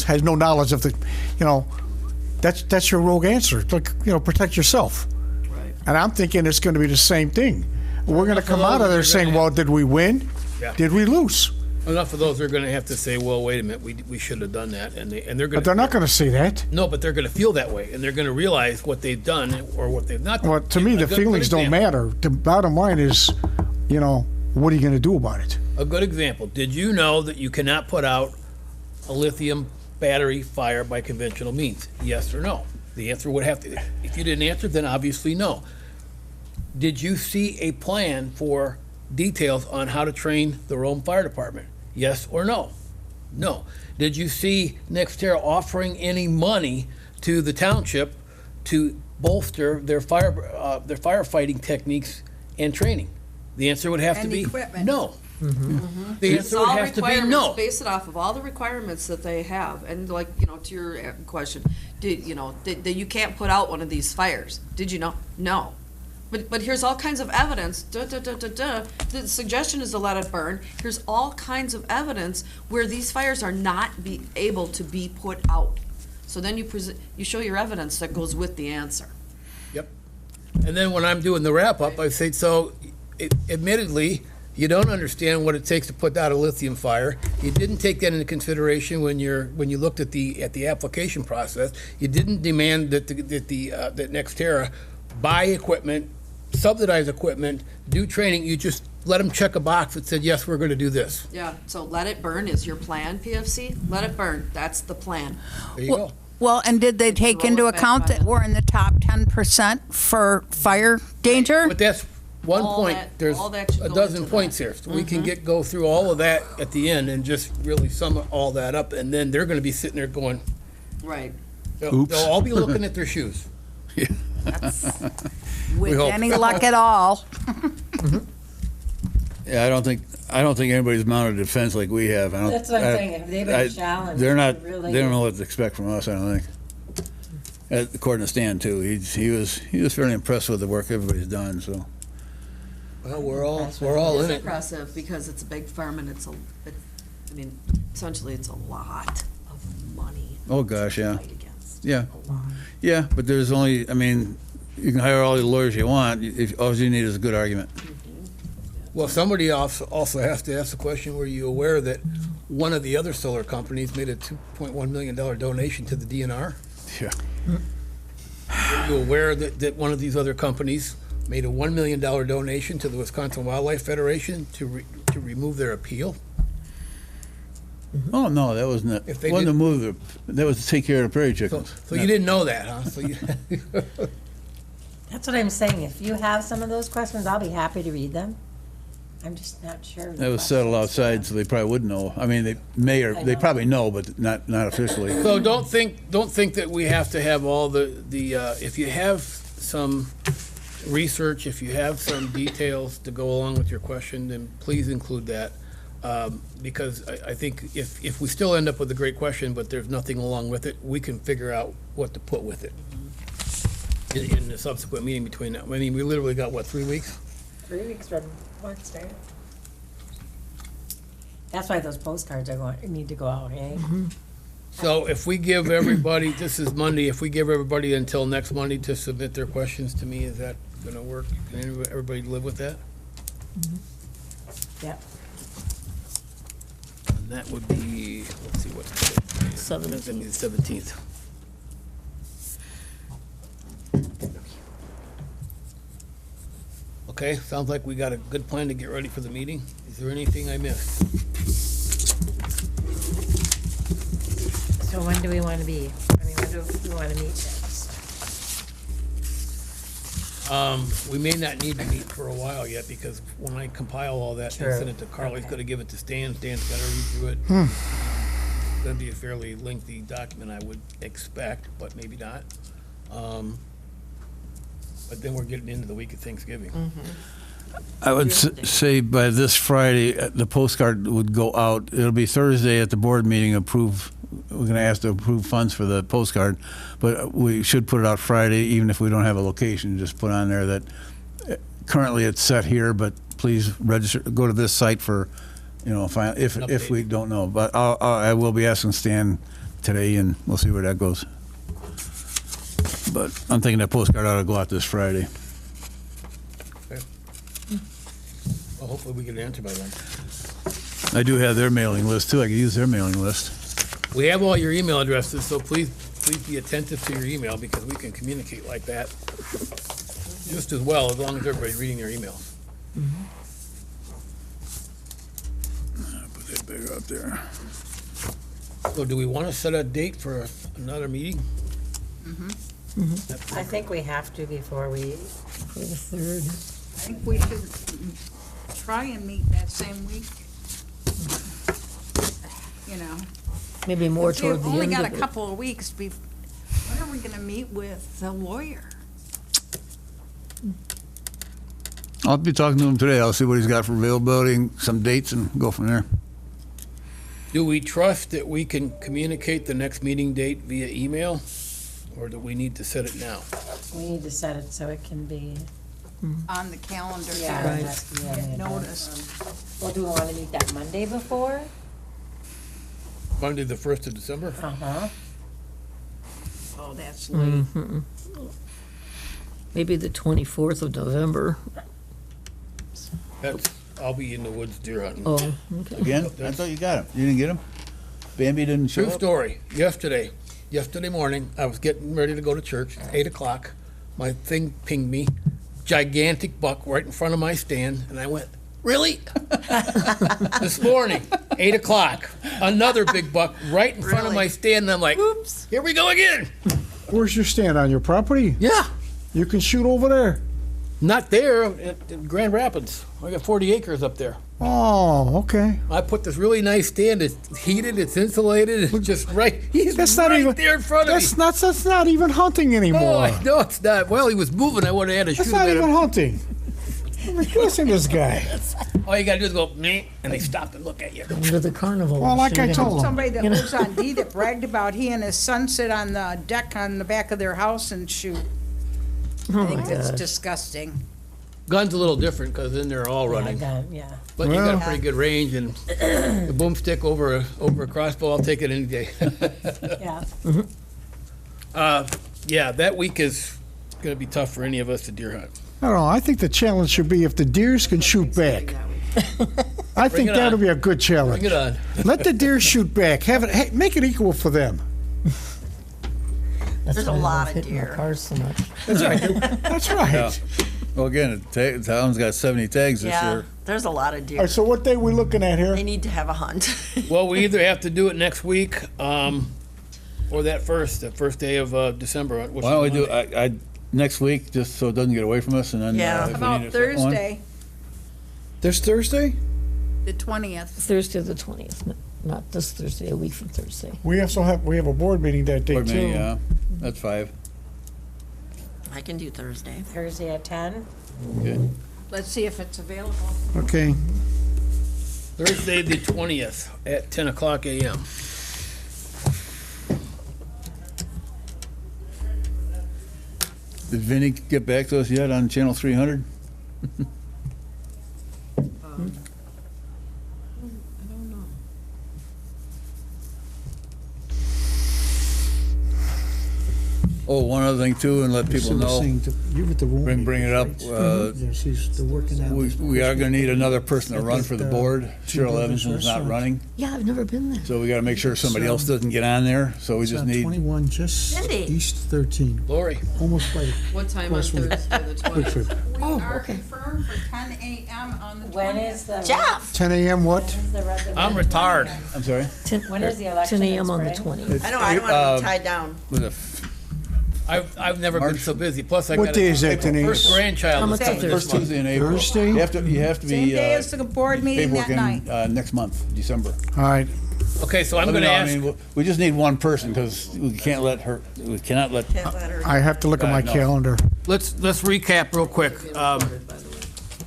S1: has no knowledge of the, that's your rogue answer. It's like, protect yourself.
S4: Right.
S1: And I'm thinking it's going to be the same thing. We're going to come out of there saying, well, did we win?
S3: Yeah.
S1: Did we lose?
S3: Enough of those are going to have to say, well, wait a minute, we should have done that, and they're going
S1: But they're
S3: to.
S1: not going to say that.
S3: No, but they're going to feel that way, and they're going to realize what they've done or what they've not done.
S1: Well, to me,
S3: A
S1: the
S3: good
S1: feelings don't
S3: example.
S1: matter. The bottom line is, what are you going to do about it?
S3: A good example. Did you know that you cannot put out a lithium battery fire by conventional means? Yes or no? The answer would have to, if you didn't answer, then obviously no. Did you see a plan for details on how to train the Rome Fire Department? Yes or no? No. Did you see Nextera offering any money to the township to bolster their firefighting techniques and training? The answer would have to
S9: And
S3: be
S9: equipment.
S3: no. The
S4: It's
S3: answer would
S4: all
S3: have to be
S4: requirements,
S3: no.
S4: base it off of all the requirements that they have, and like, to your question, that you can't put out one of these fires, did you know? No. But here's all kinds of evidence, the suggestion is to let it burn, here's all kinds of evidence where these fires are not able to be put out. So then you show your evidence that goes with the answer.
S3: Yep. And then when I'm doing the wrap-up, I say, so admittedly, you don't understand what it takes to put out a lithium fire. You didn't take that into consideration when you looked at the application process. You didn't demand that that Nextera buy equipment, subsidize equipment, do training. You just let them check a box that said, yes, we're going to do this.
S4: Yeah, so let it burn is your plan, PFC? Let it burn, that's the plan.
S3: There you go.
S9: Well, and did they take
S4: Roll
S9: into
S4: it back
S9: account
S4: by
S9: that we're in the top 10% for fire danger?
S3: But that's one
S4: All
S3: point.
S4: that-
S3: There's
S4: all that should
S3: a
S4: go
S3: dozen
S4: into
S3: points here. So we can go through all of that at the end and just really sum all that up. And then they're going to be sitting there going,
S4: Right.
S1: Oops.
S3: they'll all be looking at their shoes.
S9: With
S3: hope.
S9: any luck at all.
S5: Yeah, I don't think anybody's mounted a defense like we have.
S2: That's what I'm saying. Have they been challenged?
S5: They're not.
S2: Really?
S5: They don't know what to expect from us. I don't think. According to Stan too, he was fairly impressed with the work everybody's done. So
S3: Well, we're all
S4: It's
S3: in it.
S4: impressive because it's a big firm and essentially it's a lot of money.
S5: Oh, gosh, yeah.
S4: to fight against.
S5: yeah,
S4: A lot.
S5: yeah. But there's only. I mean, you can hire all the lawyers you want. If all you need is a good argument.
S3: Well, somebody also has to ask the question, were you aware that one of the other solar companies made a $2.1 million donation to the DNR?
S5: Yeah.
S3: Were you aware that one of these other companies made a $1 million donation to the Wisconsin Wildlife Federation to remove their appeal?
S5: Oh, no, that wasn't it.
S3: If they
S5: Wasn't to
S3: did-
S5: move that was to take care of the prairie
S3: So,
S5: chickens.
S3: so you didn't know that, huh? So you,
S2: That's what I'm saying. If you have some of those questions, I'll be happy to read them. I'm just not sure.
S5: That was settled outside, so they probably wouldn't know. I mean, they may or,
S2: I
S5: they
S2: know.
S5: probably know, but not officially.
S3: so don't think that we have to have all the if you have some research, if you have some details to go along with your question, then please include that. Because I think if we still end up with a great question, but there's nothing along with it, we can figure out what to put with it in the subsequent meeting between that. I mean, we literally got, what, 3 weeks?
S2: 3 weeks from Wednesday. That's why those postcards need to go out, eh?
S3: So if we give everybody, this is Monday, if we give everybody until next Monday to submit their questions to me, is that gonna work? Can everybody live with that?
S2: Yep.
S3: And that would be, let's see, what's the date?
S8: 17th.
S3: That'd be the 17th. Okay, sounds like we got a good plan to get ready for the meeting. Is there anything I missed?
S2: So when do we want to be? I mean, when do we want to meet next?
S3: We may not need to meet for a while yet, because when I compile all that and
S2: True.
S3: send it to Carl, he's
S2: Okay.
S3: gonna give it to Stan. Stan's gotta read through it. It's gonna be a fairly lengthy document, I would expect, but maybe not. But then we're getting into the week of Thanksgiving.
S5: I would say by this Friday, the postcard would go out. It'll be Thursday at the board meeting, we're going to ask to approve funds for the postcard, but we should put it out Friday, even if we don't have a location, just put on there that currently it's set here, but please register, go to this site for, if we don't know. But I will be asking Stan today, and we'll see where that goes. But I'm thinking that postcard ought to go out this Friday.
S3: Well, hopefully we get an answer by then.
S5: I do have their mailing list, too. I could use their mailing list.
S3: We have all your email addresses, so please be attentive to your email, because we can communicate like that just as well, as long as everybody's reading their emails.
S5: Put that bigger up there.
S3: So do we want to set a date for another meeting?
S2: I think we have to before we,
S8: For the 3rd.
S9: I think we should try and meet that same week. You know.
S8: Maybe more toward
S9: We've
S8: the
S9: only
S8: end
S9: got
S8: of
S9: a
S8: it.
S9: couple of weeks. When are we gonna meet with the lawyer?
S5: I'll be talking to him today. I'll see what he's got for availability and some dates and go from there.
S3: Do we trust that we can communicate the next meeting date via email, or do we need to set it now?
S2: we need to set it so it can be,
S9: On the calendar.
S2: yeah.
S9: so
S2: it
S8: Right.
S2: has to be on the agenda.
S9: Noticed.
S2: Well, do we want to meet that Monday before?
S3: Monday, the 1st of December?
S2: Uh-huh.
S9: Oh, that's late.
S8: Maybe the 24th of November.
S3: I'll be in the woods deer hunting.
S8: Oh, okay.
S5: Again? I thought you got him. You didn't get him? Bambi didn't show
S3: True
S5: up?
S3: story. Yesterday morning, I was getting ready to go to church, 8 o'clock. My thing pinged me, gigantic buck right in front of my stand, and I went, really? This morning, 8 o'clock, another big buck right in front of my stand, and I'm like, oops, here we go again.
S1: Where's your stand, on your property?
S3: Yeah,
S1: You can shoot over there.
S3: not there, in Grand Rapids. I got 40 acres up there.
S1: Oh, okay.
S3: I put this really nice stand, it's heated, it's insulated, it's just right, he's
S1: That's not
S3: right
S1: even
S3: there in front of me.
S1: That's not even hunting
S3: No,
S1: anymore.
S3: no, it's not. Well, he was moving. I would have had to
S1: That's
S3: shoot
S1: not
S3: him at
S1: even
S3: him.
S1: hunting. I mean, listen to this guy.
S3: All you gotta do is go, meh, and they stop and look at you.
S8: Under the carnival.
S1: Well, like I
S8: Shoot
S1: told him.
S9: Somebody that lives on D that bragged about he and his son sit on the deck on the back of their house and shoot.
S8: Oh,
S9: I
S8: my
S9: think that's
S8: gosh.
S9: disgusting.
S3: Gun's a little different because then they're all running.
S2: Yeah.
S3: But you got a
S1: Well.
S3: pretty good range, and the boomstick over a crossbow, I'll take it any day.
S2: Yeah.
S3: Yeah, that week is gonna be tough for any of us to deer hunt.
S1: I don't know. I think the challenge should be if the deers can shoot back. I think
S3: it
S1: that'll
S3: on.
S1: be a good challenge.
S3: Bring it on.
S1: Let the deer shoot back. Have it. Hey, make it equal for them.
S8: That's
S6: There's a
S8: why I
S6: lot
S8: love
S6: of
S8: hitting my
S6: deer.
S8: cars so much.
S1: That's right.
S5: Yeah. Well, again, the town's got 70 tags this
S6: Yeah,
S5: year.
S6: there's a lot of
S1: All
S6: deer.
S1: right. So what day we looking at here?
S6: They need to have a hunt.
S3: Well, we either have to do it next week, or that first day of December. Which
S5: Why don't we
S3: is
S5: do,
S3: Monday.
S5: next week, just so it doesn't get away from us, and then.
S6: Yeah.
S5: if we
S9: About
S5: need a second one-
S9: Thursday,
S1: This Thursday?
S9: the 20th.
S8: Thursday the 20th, not this Thursday, a week from Thursday.
S1: We have a board meeting that day
S5: Board meeting,
S1: too.
S5: yeah, that's 5.
S6: I can do Thursday.
S2: Thursday at 10.
S5: Okay.
S9: Let's see if it's available.
S1: Okay.
S3: Thursday the 20th at 10 o'clock a.m.
S5: Did Vinny get back to us yet on Channel 300? Oh, one other thing too, and let people know,
S1: You with the room.
S5: bring it up,
S1: She's working out.
S5: we are gonna need another person to run for the board. Cheryl Evanson's not running,
S8: Yeah, I've never been there.
S5: so we gotta make sure somebody else doesn't get on there, so we just need,
S1: 21, just
S6: Cindy.
S1: east 13,
S3: Lori,
S1: almost by
S4: What time on
S1: Crossroads.
S4: Thursday, the 20th?
S1: Quickford.
S9: We
S8: Oh,
S9: are
S8: okay.
S9: confirmed for 10 a.m. on the 20th.
S2: When is the?
S6: Jeff,
S1: 10 a.m. what?
S3: I'm retired.
S5: I'm sorry,
S2: When is the election
S8: 10
S2: in
S8: a.m. on the
S2: spring?
S8: 20th.
S6: I know, I don't want to be tied down.
S5: was it
S3: I've never been
S5: March.
S3: so busy. Plus, I
S1: What
S3: got
S1: day is that, Denise?
S3: first grandchild.
S8: How
S3: is
S8: much
S3: coming
S8: is
S3: this
S5: first
S3: month.
S5: Tuesday in April?
S1: Thursday?
S5: You have to
S9: Same
S5: be,
S9: day as the board meeting
S5: paperwork
S9: that night.
S5: in, next month, December.
S1: All right.
S3: Okay, so I'm
S5: Let me
S3: going to
S5: know, I
S3: ask.
S5: mean, we just need one person, because we cannot let,
S6: Can't let her.
S1: I have to look at my
S5: No.
S1: calendar.
S3: Let's recap real quick.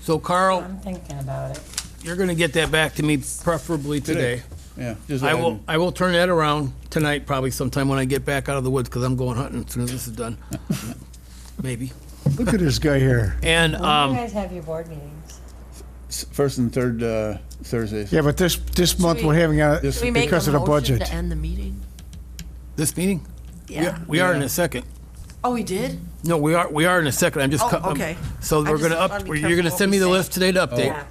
S3: So Carl,
S2: I'm thinking about it.
S3: you're going to get that back to me preferably today.
S5: yeah, just.
S3: I
S5: go ahead
S3: will.
S5: and-
S3: I will turn that around tonight, probably sometime when I get back out of the woods, because I'm going hunting as soon as this is done. Maybe.
S1: Look at this guy here.
S3: And
S2: When do you guys have your board meetings?
S5: First and third Thursdays.
S1: Yeah, but this month we're having a,
S5: This-
S6: Can we make
S1: because
S6: a
S1: of the
S6: motion
S1: budget.
S6: to end the meeting?
S3: this meeting,
S6: Yeah.
S3: we are in a second.
S6: Oh, we did?
S3: No, we are in a second. I'm just.
S6: Oh, okay.
S3: So
S6: I
S3: we're
S6: just
S3: going to
S6: wanna
S3: up.
S6: be
S3: You're going to
S6: careful
S3: send
S6: what
S3: me
S6: we
S3: the
S6: say.
S3: list today to update.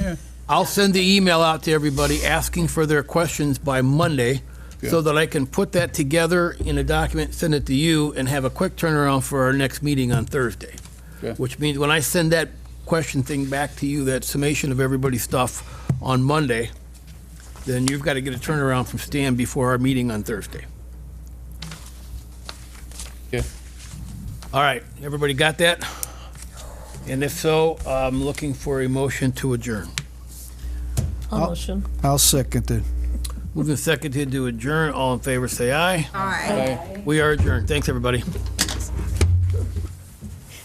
S2: Yeah.
S3: I'll send the email out to everybody asking for their questions by Monday, so that I can put that together in a document, send it to you, and have a quick turnaround for our next meeting on Thursday.
S5: Okay.
S3: Which means when I send that question thing back to you, that summation of everybody's stuff on Monday, then you've got to get a turnaround from Stan before our meeting on Thursday.
S5: Okay.
S3: All right, everybody got that? And if so, I'm looking for a motion to adjourn.
S8: I'll motion.
S1: I'll second it.
S3: Moving seconded to adjourn. All in favor, say aye.
S9: All right.
S3: We are adjourned. Thanks, everybody.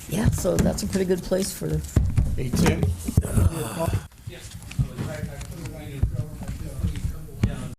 S8: Yeah, so that's a pretty good place for
S1: Hey, Tim.